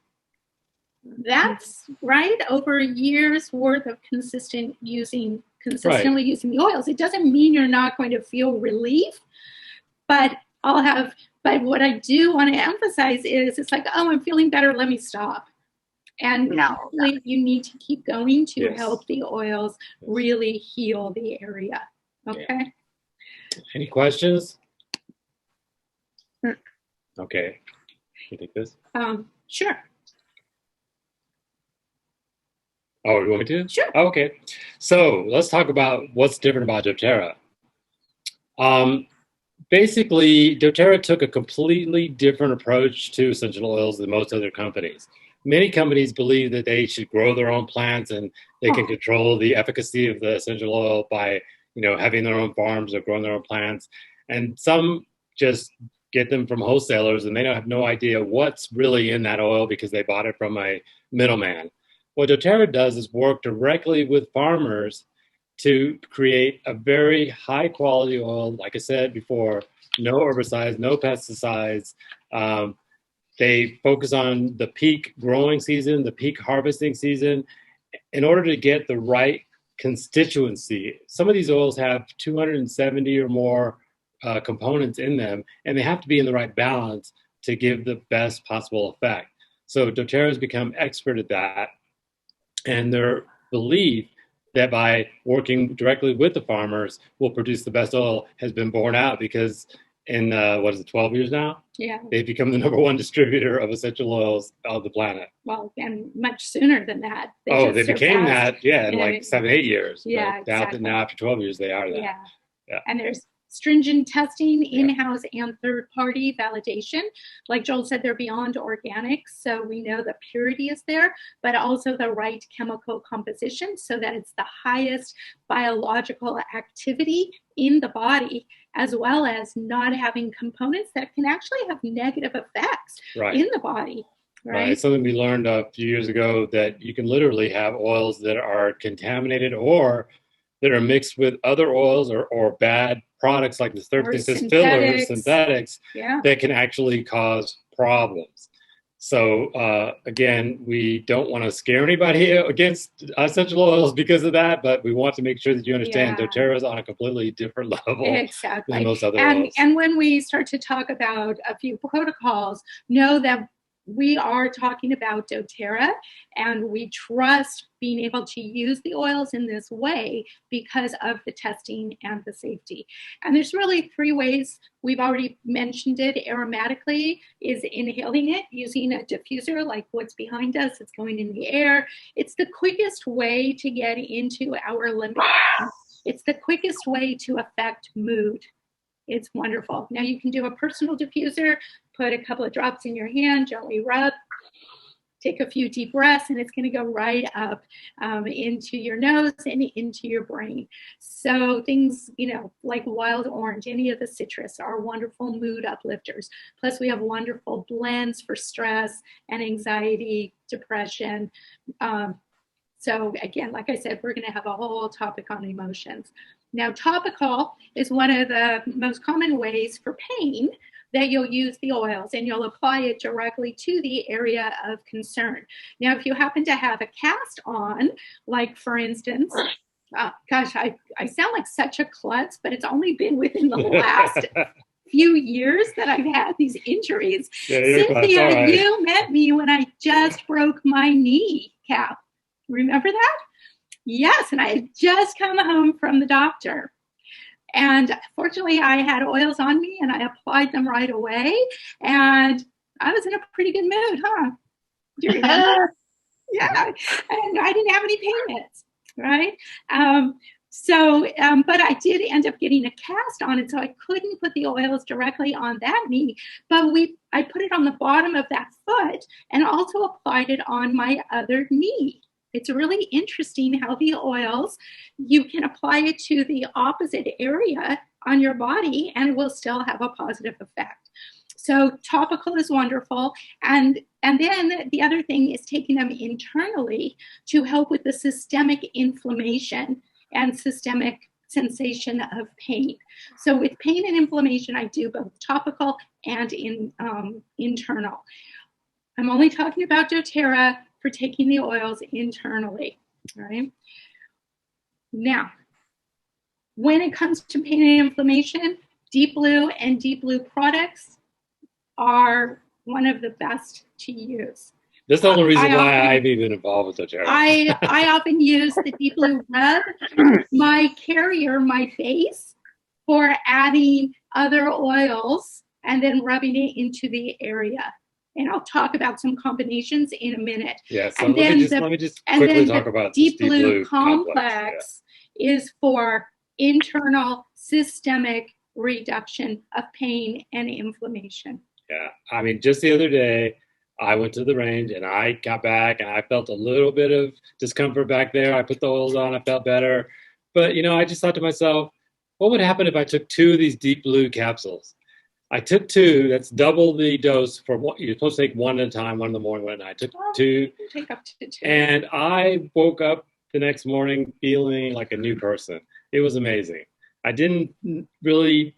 Speaker 1: That's right, over a year's worth of consistently using the oils. It doesn't mean you're not going to feel relief, but but what I do want to emphasize is it's like, oh, I'm feeling better, let me stop. And you need to keep going to help the oils really heal the area. Okay.
Speaker 2: Any questions? Okay. You take this?
Speaker 1: Sure.
Speaker 2: Oh, you want me to?
Speaker 1: Sure.
Speaker 2: Okay. So let's talk about what's different about doTERRA. Basically, doTERRA took a completely different approach to essential oils than most other companies. Many companies believe that they should grow their own plants and they can control the efficacy of the essential oil by, having their own farms or growing their own plants. And some just get them from wholesalers and they have no idea what's really in that oil because they bought it from a middleman. What doTERRA does is work directly with farmers to create a very high quality oil. Like I said before, no herbicides, no pesticides. They focus on the peak growing season, the peak harvesting season, in order to get the right constituency. Some of these oils have 270 or more components in them, and they have to be in the right balance to give the best possible effect. So doTERRA has become expert at that, and their belief that by working directly with the farmers will produce the best oil has been borne out, because in 12 years now?
Speaker 1: Yeah.
Speaker 2: They've become the +1 distributor of essential oils on the planet.
Speaker 1: Well, and much sooner than that.
Speaker 2: They became that, in like 7-8 years.
Speaker 1: Yeah,
Speaker 2: exactly. Now after 12 years, they are that.
Speaker 1: Yeah. And there's stringent testing, in-house and third-party validation. Like Joel said, they're beyond organics, so we know the purity is there, but also the right chemical composition so that it's the highest biological activity in the body, as well as not having components that can actually have negative effects in the body. Right.
Speaker 2: Something we learned a few years ago, that you can literally have oils that are contaminated or that are mixed with other oils or bad products like the fillers, synthetics, that can actually cause problems. So again, we don't want to scare anybody against essential oils because of that, but we want to make sure that you understand
Speaker 1: Yeah.
Speaker 2: doTERRA is on a completely different level
Speaker 1: Exactly.
Speaker 2: than most other oils.
Speaker 1: And when we start to talk about a few protocols, know that we are talking about doTERRA, and we trust being able to use the oils in this way because of the testing and the safety. And there's really 3 ways. We've already mentioned it. Aromatically is inhaling it using a diffuser like what's behind us. It's going in the air. It's the quickest way to get into our limbic. It's the quickest way to affect mood. It's wonderful. Now you can do a personal diffuser, put a couple of drops in your hand, gently rub, take a few deep breaths, and it's going to go right up into your nose and into your brain. So things, like wild orange, any of the citrus are wonderful mood uplifters. Plus we have wonderful blends for stress and anxiety, depression. So again, like I said, we're going to have a whole topic on emotions. Now, topical is one of the most common ways for pain that you'll use the oils, and you'll apply it directly to the area of concern. Now, if you happen to have a cast on, like for instance, gosh, I sound like such a klutz, but it's only been within the last few years that I've had these injuries.
Speaker 2: Yeah,
Speaker 1: Cynthia,
Speaker 2: right.
Speaker 1: You met me when I just broke my knee cap. Remember that? Yes, and I had just come home from the doctor. And fortunately, I had oils on me, and I applied them right away. And I was in a pretty good mood, huh? Do you remember? Yeah, and I didn't have any pain meds, right? But I did end up getting a cast on it, so I couldn't put the oils directly on that knee. But I put it on the bottom of that foot and also applied it on my other knee. It's really interesting how the oils, you can apply it to the opposite area on your body and it will still have a positive effect. So topical is wonderful. And then the other thing is taking them internally to help with the systemic inflammation and systemic sensation of pain. So with pain and inflammation, I do both topical and internal. I'm only talking about doTERRA for taking the oils internally, all right? Now, when it comes to pain and inflammation, Deep Blue and Deep Blue products are one of the best to use.
Speaker 2: That's the only reason why I've even involved with doTERRA.
Speaker 1: I often use the Deep Blue rub, my carrier, my base, for adding other oils and then rubbing it into the area. And I'll talk about some combinations in a minute.
Speaker 2: Yeah, so let me just quickly talk about
Speaker 1: Deep
Speaker 2: this
Speaker 1: Blue
Speaker 2: complex
Speaker 1: is for internal systemic reduction of pain and inflammation.
Speaker 2: Yeah, I mean, just the other day, I went to the range and I got back and I felt a little bit of discomfort back there. I put the oils on, I felt better. But, I just thought to myself, what would happen if I took 2 of these Deep Blue capsules? I took 2. That's double the dose for what you're supposed to take, 1 at a time, 1 in the morning, 1 at night. I took 2.
Speaker 1: Take up to 2.
Speaker 2: And I woke up the next morning feeling like a new person. It was amazing. I didn't really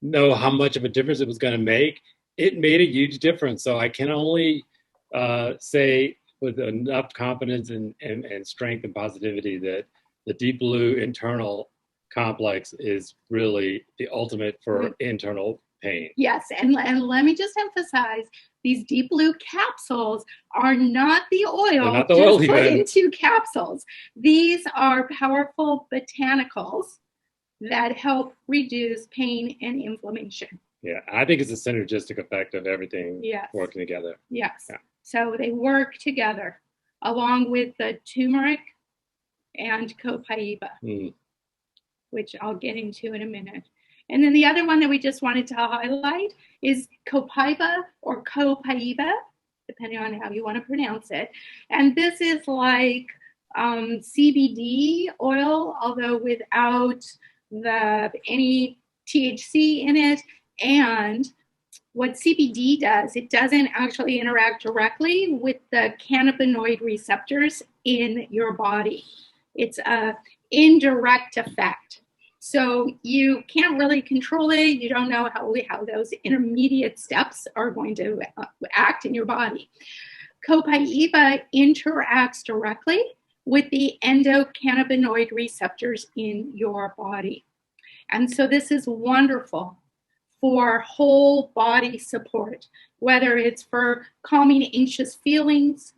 Speaker 2: know how much of a difference it was going to make. It made a huge difference. So I can only say with enough confidence and strength and positivity that the Deep Blue internal complex is really the ultimate for internal pain.
Speaker 1: Yes, and let me just emphasize, these Deep Blue capsules are not the oil
Speaker 2: not the oil
Speaker 1: just put
Speaker 2: even.
Speaker 1: into capsules. These are powerful botanicals that help reduce pain and inflammation.
Speaker 2: Yeah, I think it's a synergistic effect of everything working together.
Speaker 1: Yes.
Speaker 2: Yeah.
Speaker 1: So they work together along with the turmeric and copaiba, which I'll get into in a minute. And then the other one that we just wanted to highlight is copaiba or copaiba, depending on how you want to pronounce it. And this is like CBD oil, although without any THC in it. And what CBD does, it doesn't actually interact directly with the cannabinoid receptors in your body. It's an indirect effect. So you can't really control it. You don't know how those intermediate steps are going to act in your body. Copaiba interacts directly with the endocannabinoid receptors in your body. And so this is wonderful for whole body support, whether it's for calming anxious feelings,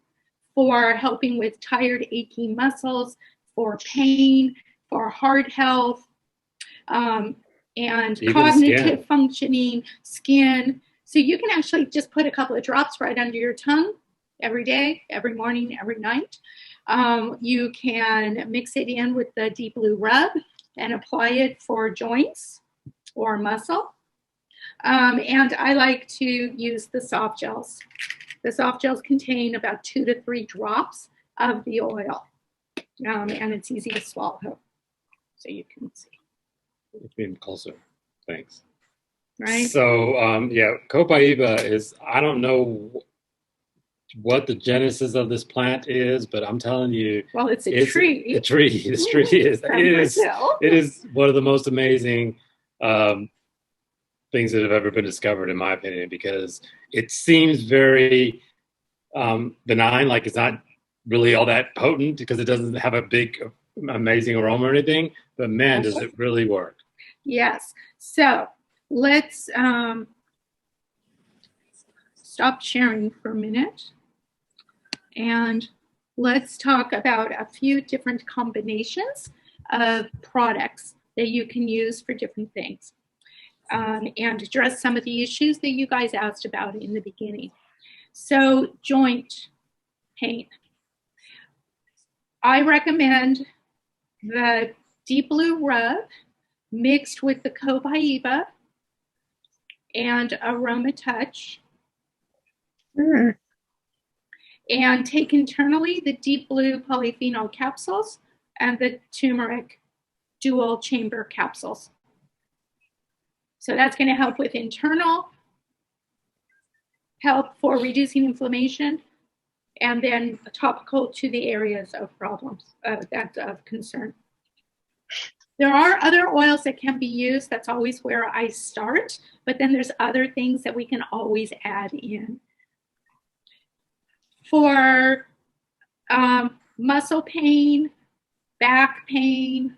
Speaker 1: for helping with tired, achy muscles, for pain, for heart health, and even cognitive functioning, skin. So you can actually just put a couple of drops right under your tongue every day, every morning, every night. You can mix it in with the deep blue rub and apply it for joints or muscle. And I like to use the soft gels. The soft gels contain about 2 to 3 drops of the oil, and it's easy to swallow, so you can see.
Speaker 2: It's being closer. Thanks.
Speaker 1: Right.
Speaker 2: So, yeah, Copaiba is, I don't know what the genesis of this plant is, but I'm telling you,
Speaker 1: well, it's a tree.
Speaker 2: This tree is it is one of the most amazing things that have ever been discovered, in my opinion, because it seems very benign, like it's not really all that potent because it doesn't have a big, amazing aroma or anything. But man, does it really work?
Speaker 1: Yes. So let's stop sharing for a minute. And let's talk about a few different combinations of products that you can use for different things, and address some of the issues that you guys asked about in the beginning. So joint pain. I recommend the deep blue rub mixed with the Copaiba and Aroma Touch. And take internally the deep blue polyphenol capsules and the turmeric dual chamber capsules. So that's going to help with internal help for reducing inflammation, and then topical to the areas of problems of concern. There are other oils that can be used. That's always where I start, but then there's other things that we can always add in. For muscle pain, back pain,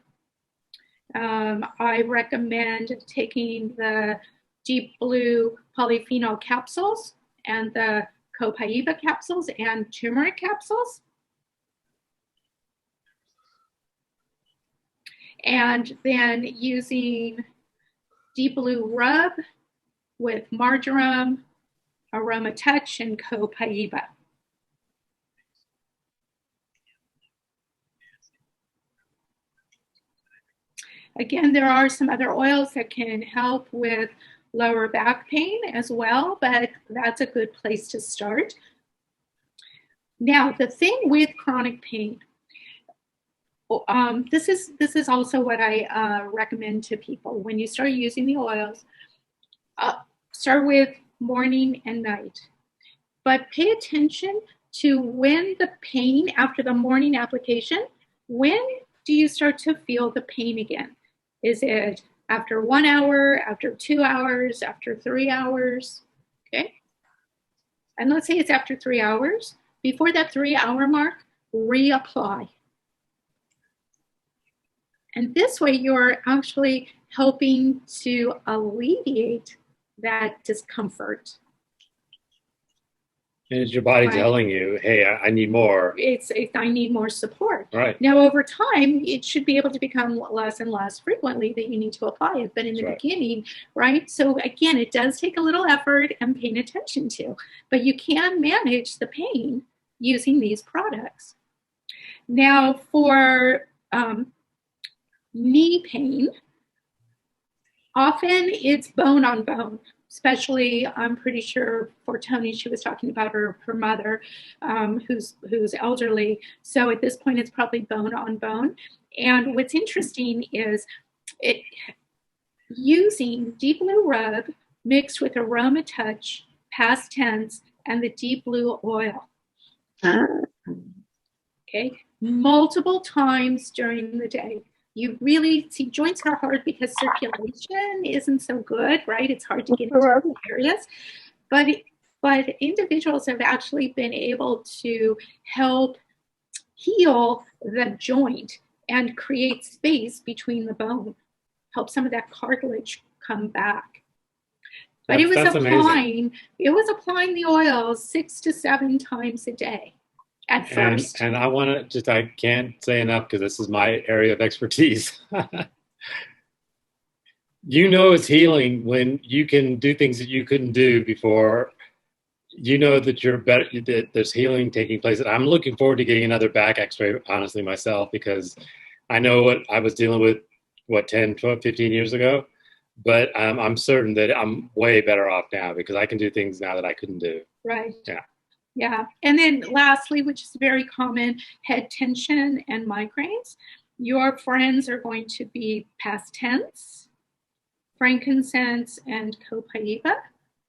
Speaker 1: I recommend taking the deep blue polyphenol capsules and the Copaiba capsules and turmeric capsules. And then using deep blue rub with marjoram, Aroma Touch, and Copaiba. Again, there are some other oils that can help with lower back pain as well, but that's a good place to start. Now, the thing with chronic pain, this is also what I recommend to people. When you start using the oils, start with morning and night, but pay attention to when the pain after the morning application, when do you start to feel the pain again? Is it after 1 hour, after 2 hours, after 3 hours? Okay. And let's say it's after 3 hours. Before that 3-hour mark, reapply. And this way you're actually helping to alleviate that discomfort.
Speaker 2: And it's your body telling you, hey, I need more.
Speaker 1: I need more support.
Speaker 2: Right.
Speaker 1: Now, over time, it should be able to become less and less frequently that you need to apply it. But in the beginning, right? So again, it does take a little effort and paying attention to. But you can manage the pain using these products. Now, for knee pain, often it's bone on bone. Especially, I'm pretty sure for Tony, she was talking about her mother, who's elderly. So at this point, it's probably bone on bone. And what's interesting is using deep blue rub mixed with Aroma Touch, past tense, and the deep blue oil. Okay, multiple times during the day. You really see joints are hard because circulation isn't so good, right? It's hard to get into those areas. But individuals have actually been able to help heal the joint and create space between the bone, help some of that cartilage come back. But it was applying the oils 6 to 7 times a day at first.
Speaker 2: And I want to just, I can't say enough because this is my area of expertise. You know it's healing when you can do things that you couldn't do before. You know that you're better, that there's healing taking place. I'm looking forward to getting another back x-ray, honestly, myself, because I know what I was dealing with, 10, 12, 15 years ago. But I'm certain that I'm way better off now because I can do things now that I couldn't do.
Speaker 1: Right.
Speaker 2: Yeah.
Speaker 1: Yeah. And then lastly, which is very common, head tension and migraines. Your friends are going to be past tense, frankincense, and copaiba.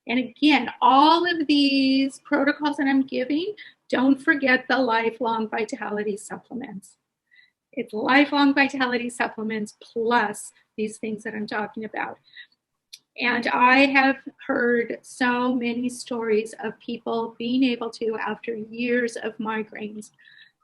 Speaker 1: And again, all of these protocols that I'm giving, don't forget the lifelong vitality supplements. It's lifelong vitality supplements plus these things that I'm talking about. And I have heard so many stories of people being able to, after years of migraines,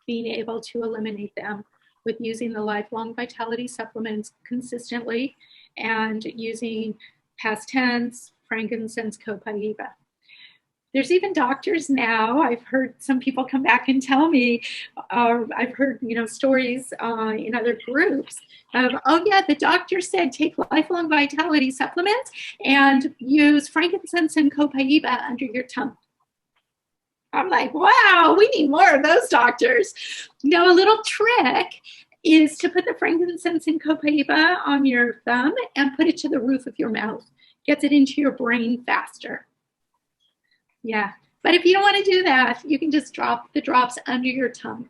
Speaker 1: being able to eliminate them with using the lifelong vitality supplements consistently and using past tense, frankincense, copaiba. There's even doctors now. I've heard some people come back and tell me, I've heard, stories in other groups of, oh yeah, the doctor said take lifelong vitality supplements and use frankincense and copaiba under your tongue. I'm like, wow, we need more of those doctors. Now, a little trick is to put the frankincense and copaiba on your thumb and put it to the roof of your mouth. Gets it into your brain faster. Yeah, but if you don't want to do that, you can just drop the drops under your tongue.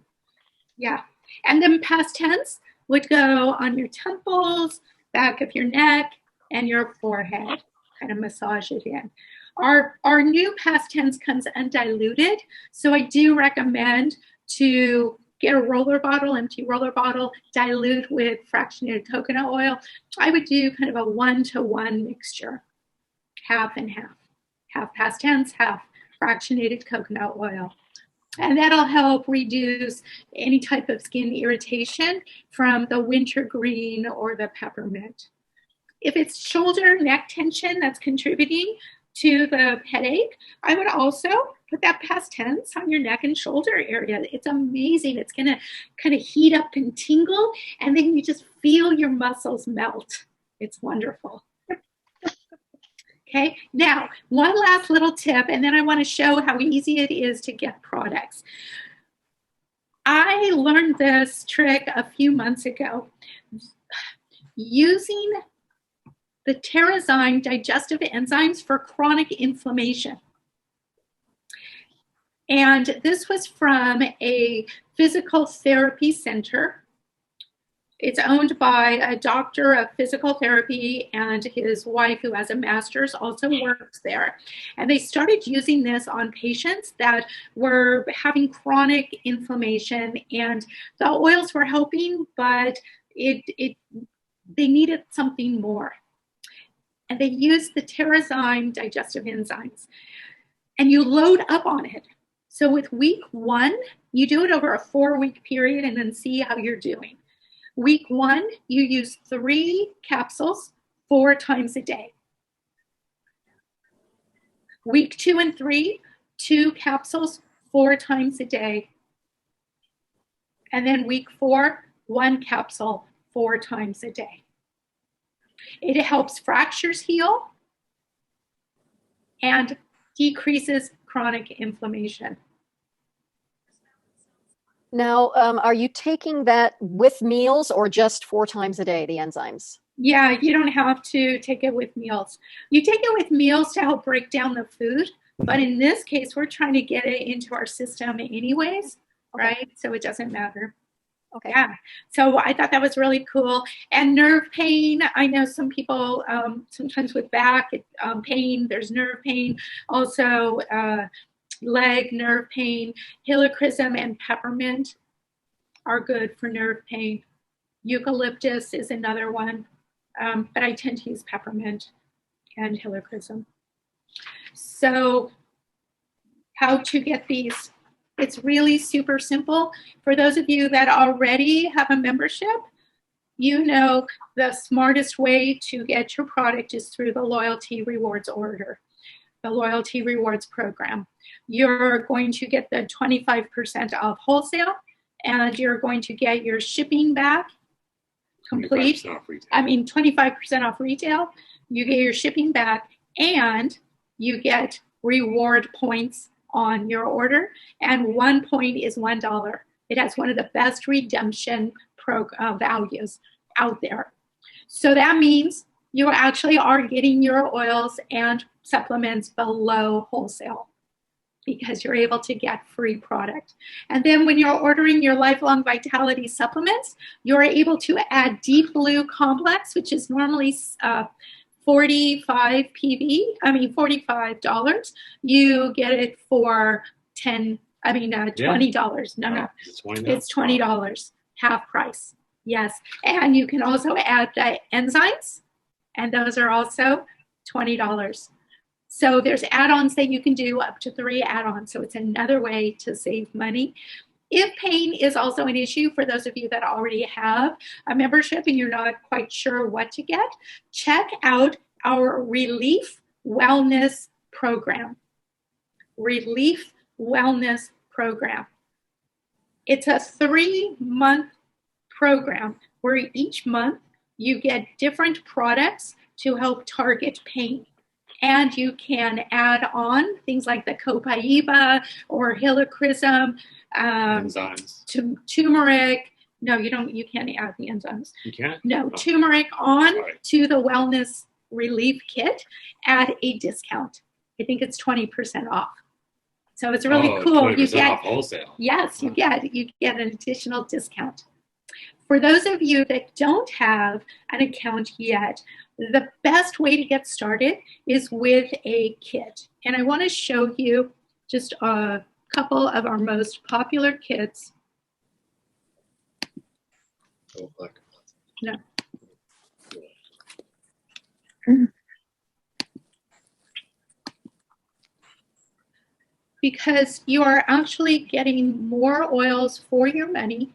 Speaker 1: Yeah, and then past tense would go on your temples, back of your neck, and your forehead. Kind of massage it in. Our new past tense comes undiluted, so I do recommend to get a roller bottle, empty roller bottle, dilute with fractionated coconut oil. I would do kind of a 1-to-1 mixture, half and half. Half past tense, half fractionated coconut oil. And that'll help reduce any type of skin irritation from the wintergreen or the peppermint. If it's shoulder, neck tension that's contributing to the headache, I would also put that past tense on your neck and shoulder area. It's amazing. It's going to kind of heat up and tingle, and then you just feel your muscles melt. It's wonderful. Okay, now one last little tip, and then I want to show how easy it is to get products. I learned this trick a few months ago. Using the Terrazyme digestive enzymes for chronic inflammation. And this was from a physical therapy center. It's owned by a doctor of physical therapy, and his wife, who has a master's, also works there. And they started using this on patients that were having chronic inflammation, and the oils were helping, but they needed something more. And they used the Terrazyme digestive enzymes. And you load up on it. So with week 1, you do it over a 4-week period and then see how you're doing. Week 1, you use 3 capsules 4 times a day. Week 2 and 3, 2 capsules 4 times a day. And then week 4, 1 capsule 4 times a day. It helps fractures heal and decreases chronic inflammation.
Speaker 3: Now, are you taking that with meals or just 4 times a day, the enzymes?
Speaker 1: Yeah, you don't have to take it with meals. You take it with meals to help break down the food, but in this case, we're trying to get it into our system anyways, right? So it doesn't matter.
Speaker 3: Okay.
Speaker 1: Yeah, so I thought that was really cool. And nerve pain, I know some people, sometimes with back pain, there's nerve pain. Also, leg nerve pain, helichrysum and peppermint are good for nerve pain. Eucalyptus is another one, but I tend to use peppermint and helichrysum. So how to get these? It's really super simple. For those of you that already have a membership, you know the smartest way to get your product is through the loyalty rewards order, the loyalty rewards program. You're going to get the 25% off wholesale, and you're going to get your shipping back complete. 25% off retail. You get your shipping back, and you get reward points on your order, and 1 point is $1. It has one of the best redemption values out there. So that means you actually are getting your oils and supplements below wholesale because you're able to get free product. And then when you're ordering your lifelong vitality supplements, you're able to add Deep Blue Complex, which is normally $45. You get it for $20. No, it's $20, half price. Yes, and you can also add the enzymes, and those are also $20. So there's add-ons that you can do, up to 3 add-ons. So it's another way to save money. If pain is also an issue for those of you that already have a membership and you're not quite sure what to get, check out our Relief Wellness Program. Relief Wellness Program. It's a 3-month program where each month you get different products to help target pain. And you can add on things like the copaiba or helichrysum,
Speaker 2: enzymes,
Speaker 1: turmeric. No, you can't add the enzymes.
Speaker 2: You can't?
Speaker 1: No, turmeric on to the wellness relief kit at a discount. I think it's 20% off. So it's really cool.
Speaker 2: 20%
Speaker 1: You get
Speaker 2: off wholesale.
Speaker 1: Yes, you get an additional discount. For those of you that don't have an account yet, the best way to get started is with a kit. And I want to show you just a couple of our most popular kits. No. Because you are actually getting more oils for your money.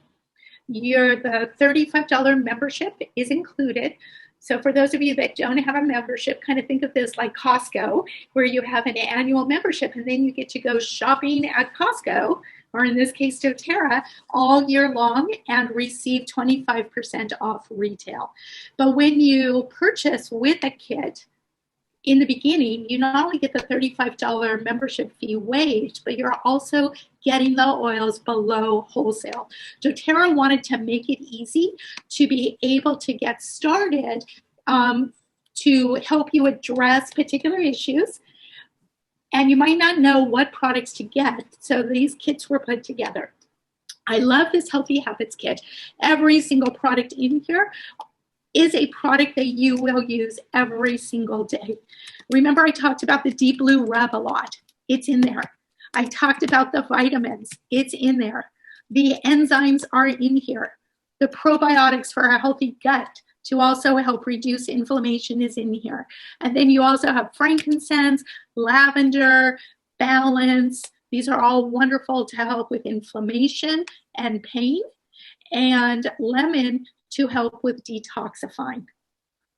Speaker 1: The $35 membership is included. So for those of you that don't have a membership, kind of think of this like Costco, where you have an annual membership and then you get to go shopping at Costco, or in this case, doTERRA, all year long and receive 25% off retail. But when you purchase with a kit, in the beginning, you not only get the $35 membership fee waived, but you're also getting the oils below wholesale. doTERRA wanted to make it easy to be able to get started to help you address particular issues. And you might not know what products to get, so these kits were put together. I love this Healthy Habits kit. Every single product in here is a product that you will use every single day. Remember, I talked about the Deep Blue Rub a lot. It's in there. I talked about the vitamins. It's in there. The enzymes are in here. The probiotics for a healthy gut to also help reduce inflammation is in here. And then you also have frankincense, lavender, balance. These are all wonderful to help with inflammation and pain. And lemon to help with detoxifying.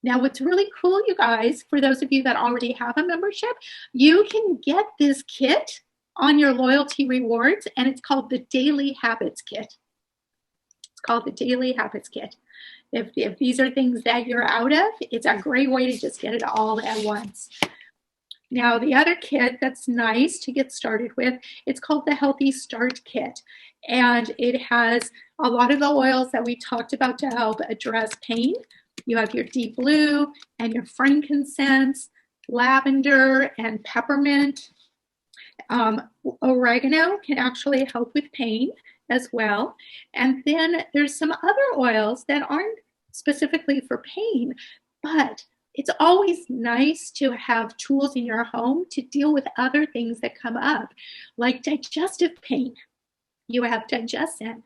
Speaker 1: Now, what's really cool, you guys, for those of you that already have a membership, you can get this kit on your loyalty rewards, and it's called the Daily Habits Kit. It's called the Daily Habits Kit. If these are things that you're out of, it's a great way to just get it all at once. Now, the other kit that's nice to get started with, it's called the Healthy Start Kit. And it has a lot of the oils that we talked about to help address pain. You have your Deep Blue and your frankincense, lavender and peppermint. Oregano can actually help with pain as well. And then there's some other oils that aren't specifically for pain, but it's always nice to have tools in your home to deal with other things that come up, like digestive pain. You have digestin.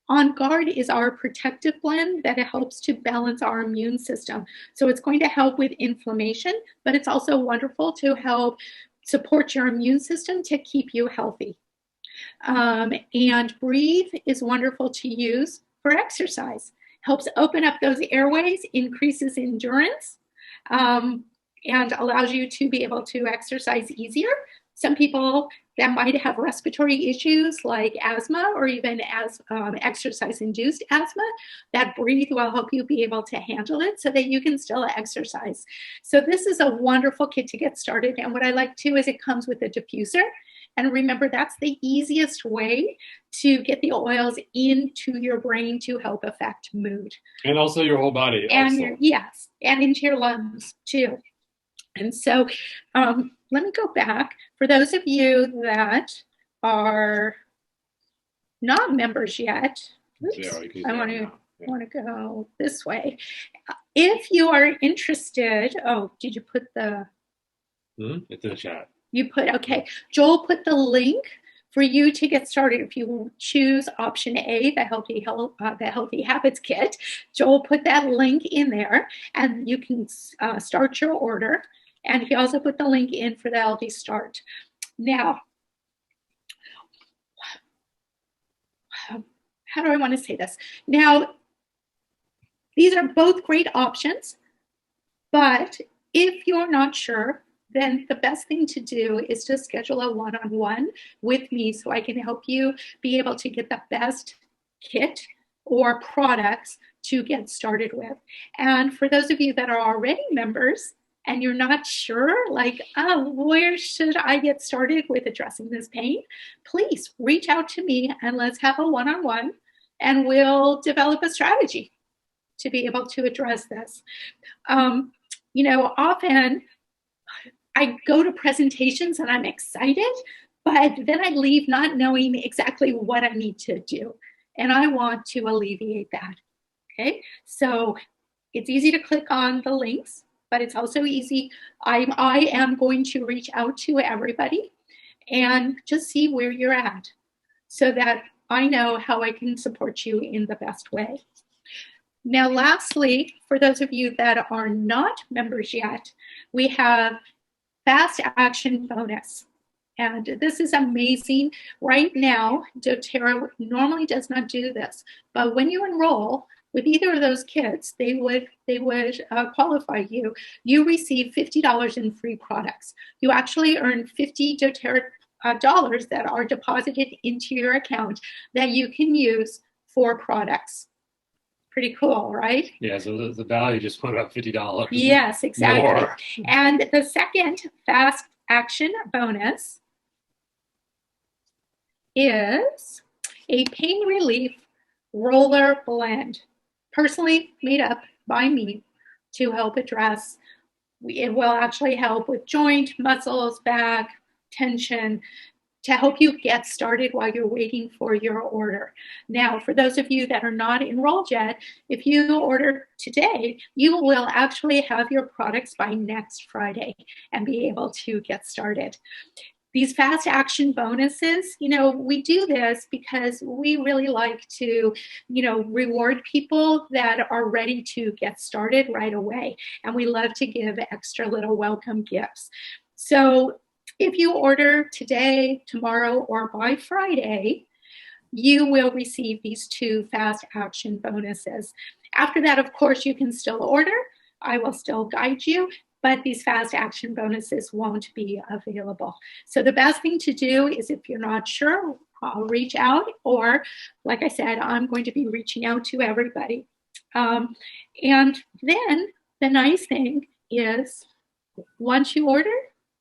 Speaker 1: On Guard is our protective blend that helps to balance our immune system. So it's going to help with inflammation, but it's also wonderful to help support your immune system to keep you healthy. And Breathe is wonderful to use for exercise. Helps open up those airways, increases endurance, and allows you to be able to exercise easier. Some people that might have respiratory issues like asthma or even as exercise-induced asthma, that Breathe will help you be able to handle it so that you can still exercise. So this is a wonderful kit to get started. And what I like too is it comes with a diffuser. And remember, that's the easiest way to get the oils into your brain to help affect mood.
Speaker 2: And also your whole body.
Speaker 1: And yes, and into your lungs too. And so let me go back. For those of you that are not members yet, I want to go this way. If you are interested, did you put the?
Speaker 2: It's in the chat.
Speaker 1: You put, okay. Joel put the link for you to get started. If you choose option A, the Healthy Habits Kit, Joel put that link in there, and you can start your order. And he also put the link in for the Healthy Start. Now, how do I want to say this? Now, these are both great options, but if you're not sure, then the best thing to do is to schedule a one-on-one with me so I can help you be able to get the best kit or products to get started with. And for those of you that are already members and you're not sure, like, where should I get started with addressing this pain? Please reach out to me and let's have a one-on-one and we'll develop a strategy to be able to address this. Often I go to presentations and I'm excited, but then I leave not knowing exactly what I need to do. And I want to alleviate that, okay? So it's easy to click on the links, but it's also easy. I am going to reach out to everybody and just see where you're at so that I know how I can support you in the best way. Now, lastly, for those of you that are not members yet, we have Fast Action Bonus. And this is amazing. Right now, doTERRA normally does not do this, but when you enroll with either of those kits, they would qualify you. You receive $50 in free products. You actually earn 50 doTERRA dollars that are deposited into your account that you can use for products. Pretty cool, right?
Speaker 2: Yeah, so the value just went up $50.
Speaker 1: Yes, exactly.
Speaker 2: More.
Speaker 1: And the second Fast Action Bonus is a pain relief roller blend, personally made up by me to help address. It will actually help with joint, muscles, back, tension, to help you get started while you're waiting for your order. Now, for those of you that are not enrolled yet, if you order today, you will actually have your products by next Friday and be able to get started. These fast action bonuses, we do this because we really like to, reward people that are ready to get started right away. And we love to give extra little welcome gifts. So if you order today, tomorrow, or by Friday, you will receive these 2 fast action bonuses. After that, of course, you can still order. I will still guide you, but these fast action bonuses won't be available. So the best thing to do is, if you're not sure, I'll reach out, or like I said, I'm going to be reaching out to everybody. And then the nice thing is, once you order,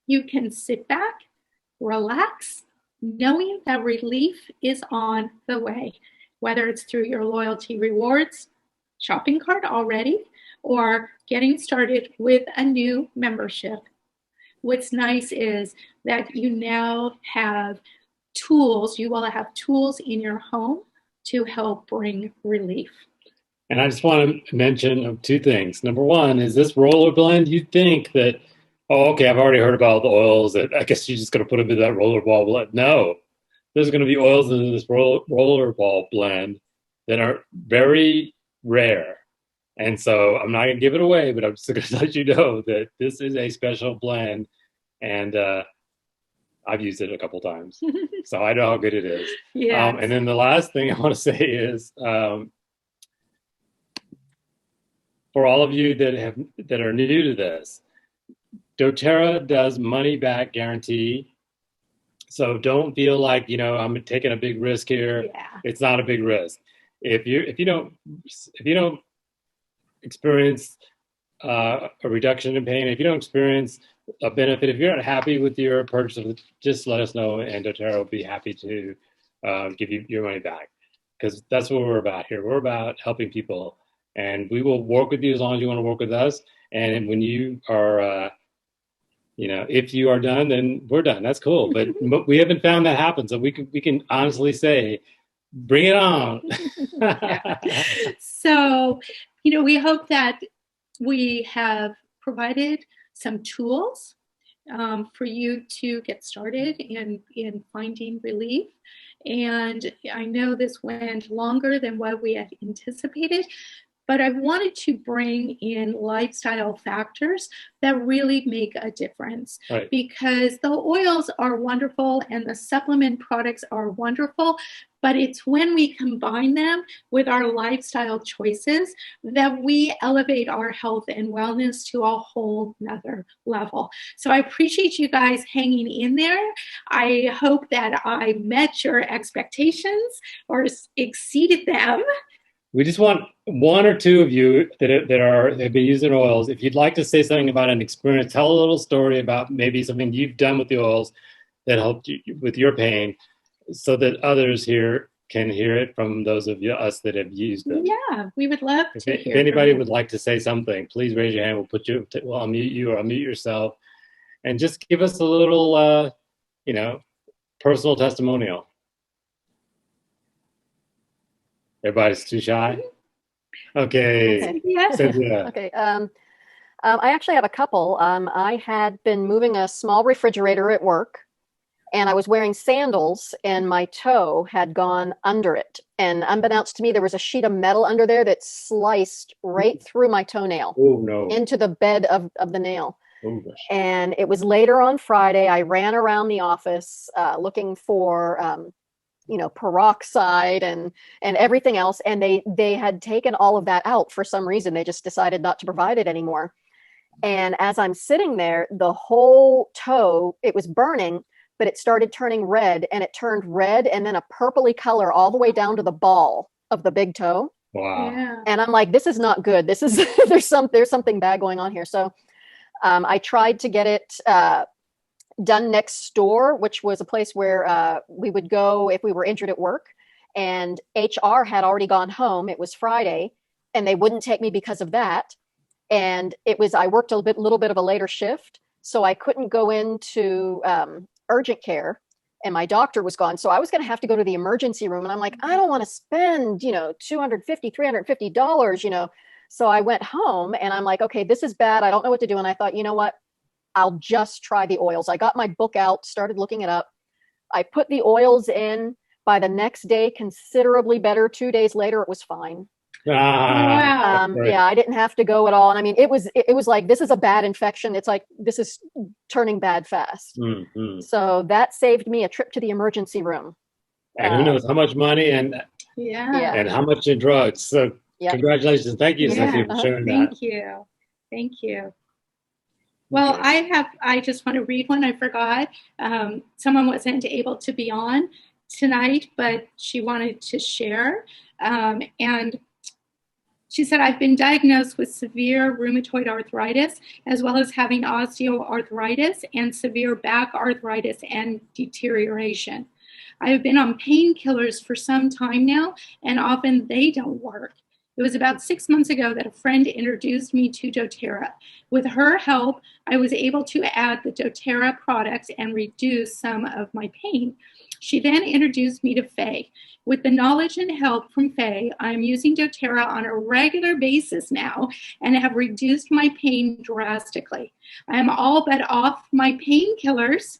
Speaker 1: you can sit back, relax, knowing that relief is on the way, whether it's through your loyalty rewards shopping cart already or getting started with a new membership. What's nice is that you now have tools. You will have tools in your home to help bring relief.
Speaker 2: And I just want to mention 2 things. Number one is this roller blend. You think that, okay, I've already heard about the oils. I guess you're just going to put them in that roller ball blend. No, there's going to be oils in this roller ball blend that are very rare. And so I'm not going to give it away, but I'm just going to let you know that this is a special blend. And I've used it a couple times, so I know how good it is.
Speaker 1: Yes.
Speaker 2: And then the last thing I want to say is, for all of you that are new to this, doTERRA does money back guarantee. So don't feel like, I'm taking a big risk here.
Speaker 1: Yeah.
Speaker 2: It's not a big risk. If you don't experience a reduction in pain, if you don't experience a benefit, if you're not happy with your purchase of it, just let us know, and doTERRA will be happy to give you your money back, because that's what we're about here. We're about helping people, and we will work with you as long as you want to work with us. And when you are, if you are done, then we're done. That's cool. But we haven't found that happen, so we can honestly say, bring it on.
Speaker 1: So, we hope that we have provided some tools for you to get started in finding relief. And I know this went longer than what we had anticipated, but I wanted to bring in lifestyle factors that really make a difference.
Speaker 2: Right.
Speaker 1: Because the oils are wonderful and the supplement products are wonderful, but it's when we combine them with our lifestyle choices that we elevate our health and wellness to a whole nother level. So I appreciate you guys hanging in there. I hope that I met your expectations or exceeded them.
Speaker 2: We just want one or two of you that have been using oils. If you'd like to say something about an experience, tell a little story about maybe something you've done with the oils that helped you with your pain, so that others here can hear it from those of us that have used them.
Speaker 1: Yeah, we would love to hear.
Speaker 2: If anybody would like to say something, please raise your hand. We'll unmute you or unmute yourself, and just give us a little, personal testimonial. Everybody's too shy? Okay.
Speaker 1: Yes.
Speaker 2: Cynthia.
Speaker 3: Okay. I actually have a couple. I had been moving a small refrigerator at work, and I was wearing sandals, and my toe had gone under it. And unbeknownst to me, there was a sheet of metal under there that sliced right through my toenail.
Speaker 2: Oh, no.
Speaker 3: Into the bed of the nail.
Speaker 2: Oh, gosh.
Speaker 3: And it was later on Friday. I ran around the office looking for peroxide and everything else, and they had taken all of that out for some reason. They just decided not to provide it anymore. And as I'm sitting there, the whole toe, it was burning, but it started turning red, and it turned red and then a purpley color all the way down to the ball of the big toe.
Speaker 2: Wow.
Speaker 1: Yeah.
Speaker 3: And I'm like, this is not good. This is there's something bad going on here. So I tried to get it done next door, which was a place where we would go if we were injured at work. And HR had already gone home. It was Friday, and they wouldn't take me because of that. And I worked a little bit of a later shift, so I couldn't go into urgent care, and my doctor was gone. So I was going to have to go to the emergency room. And I'm like, I don't want to spend, $250, $350, So I went home, and I'm like, okay, this is bad. I don't know what to do. And I thought, you know what? I'll just try the oils. I got my book out, started looking it up. I put the oils in. By the next day, considerably better. 2 days later, it was fine.
Speaker 1: Wow.
Speaker 2: Right.
Speaker 3: Yeah, I didn't have to go at all. And I mean, it was like, this is a bad infection. It's like, this is turning bad fast.
Speaker 2: Mm-hmm.
Speaker 3: So that saved me a trip to the emergency room.
Speaker 2: And who knows how much money and how much in drugs. So Congratulations. Thank you, Cynthia, for sharing that.
Speaker 1: Thank you. Thank you. Well, I just want to read one. I forgot. Someone wasn't able to be on tonight, but she wanted to share. And she said, I've been diagnosed with severe rheumatoid arthritis, as well as having osteoarthritis and severe back arthritis and deterioration. I have been on painkillers for some time now, and often they don't work. It was about 6 months ago that a friend introduced me to doTERRA. With her help, I was able to add the doTERRA products and reduce some of my pain. She then introduced me to Faye. With the knowledge and help from Faye, I'm using doTERRA on a regular basis now and have reduced my pain drastically. I am all but off my painkillers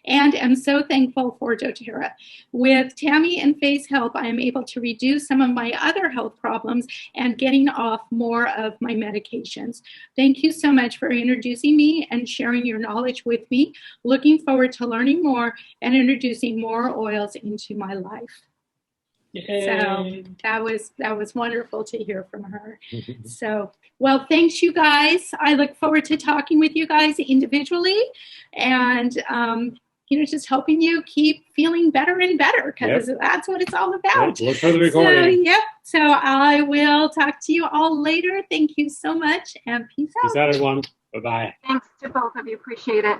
Speaker 1: and am so thankful for doTERRA. With Tammy and Faye's help, I am able to reduce some of my other health problems and getting off more of my medications. Thank you so much for introducing me and sharing your knowledge with me. Looking forward to learning more and introducing more oils into my life.
Speaker 2: Yay.
Speaker 1: So that was wonderful to hear from her. So, well, thanks you guys. I look forward to talking with you guys individually and just helping you keep feeling better and better, because that's what it's all about.
Speaker 2: Look for the recording.
Speaker 1: So I will talk to you all later. Thank you so much, and peace out.
Speaker 2: Peace out, everyone. Bye-bye.
Speaker 5: Thanks to both of you. Appreciate it.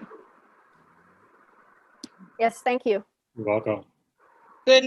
Speaker 3: Yes, thank you.
Speaker 2: You're welcome.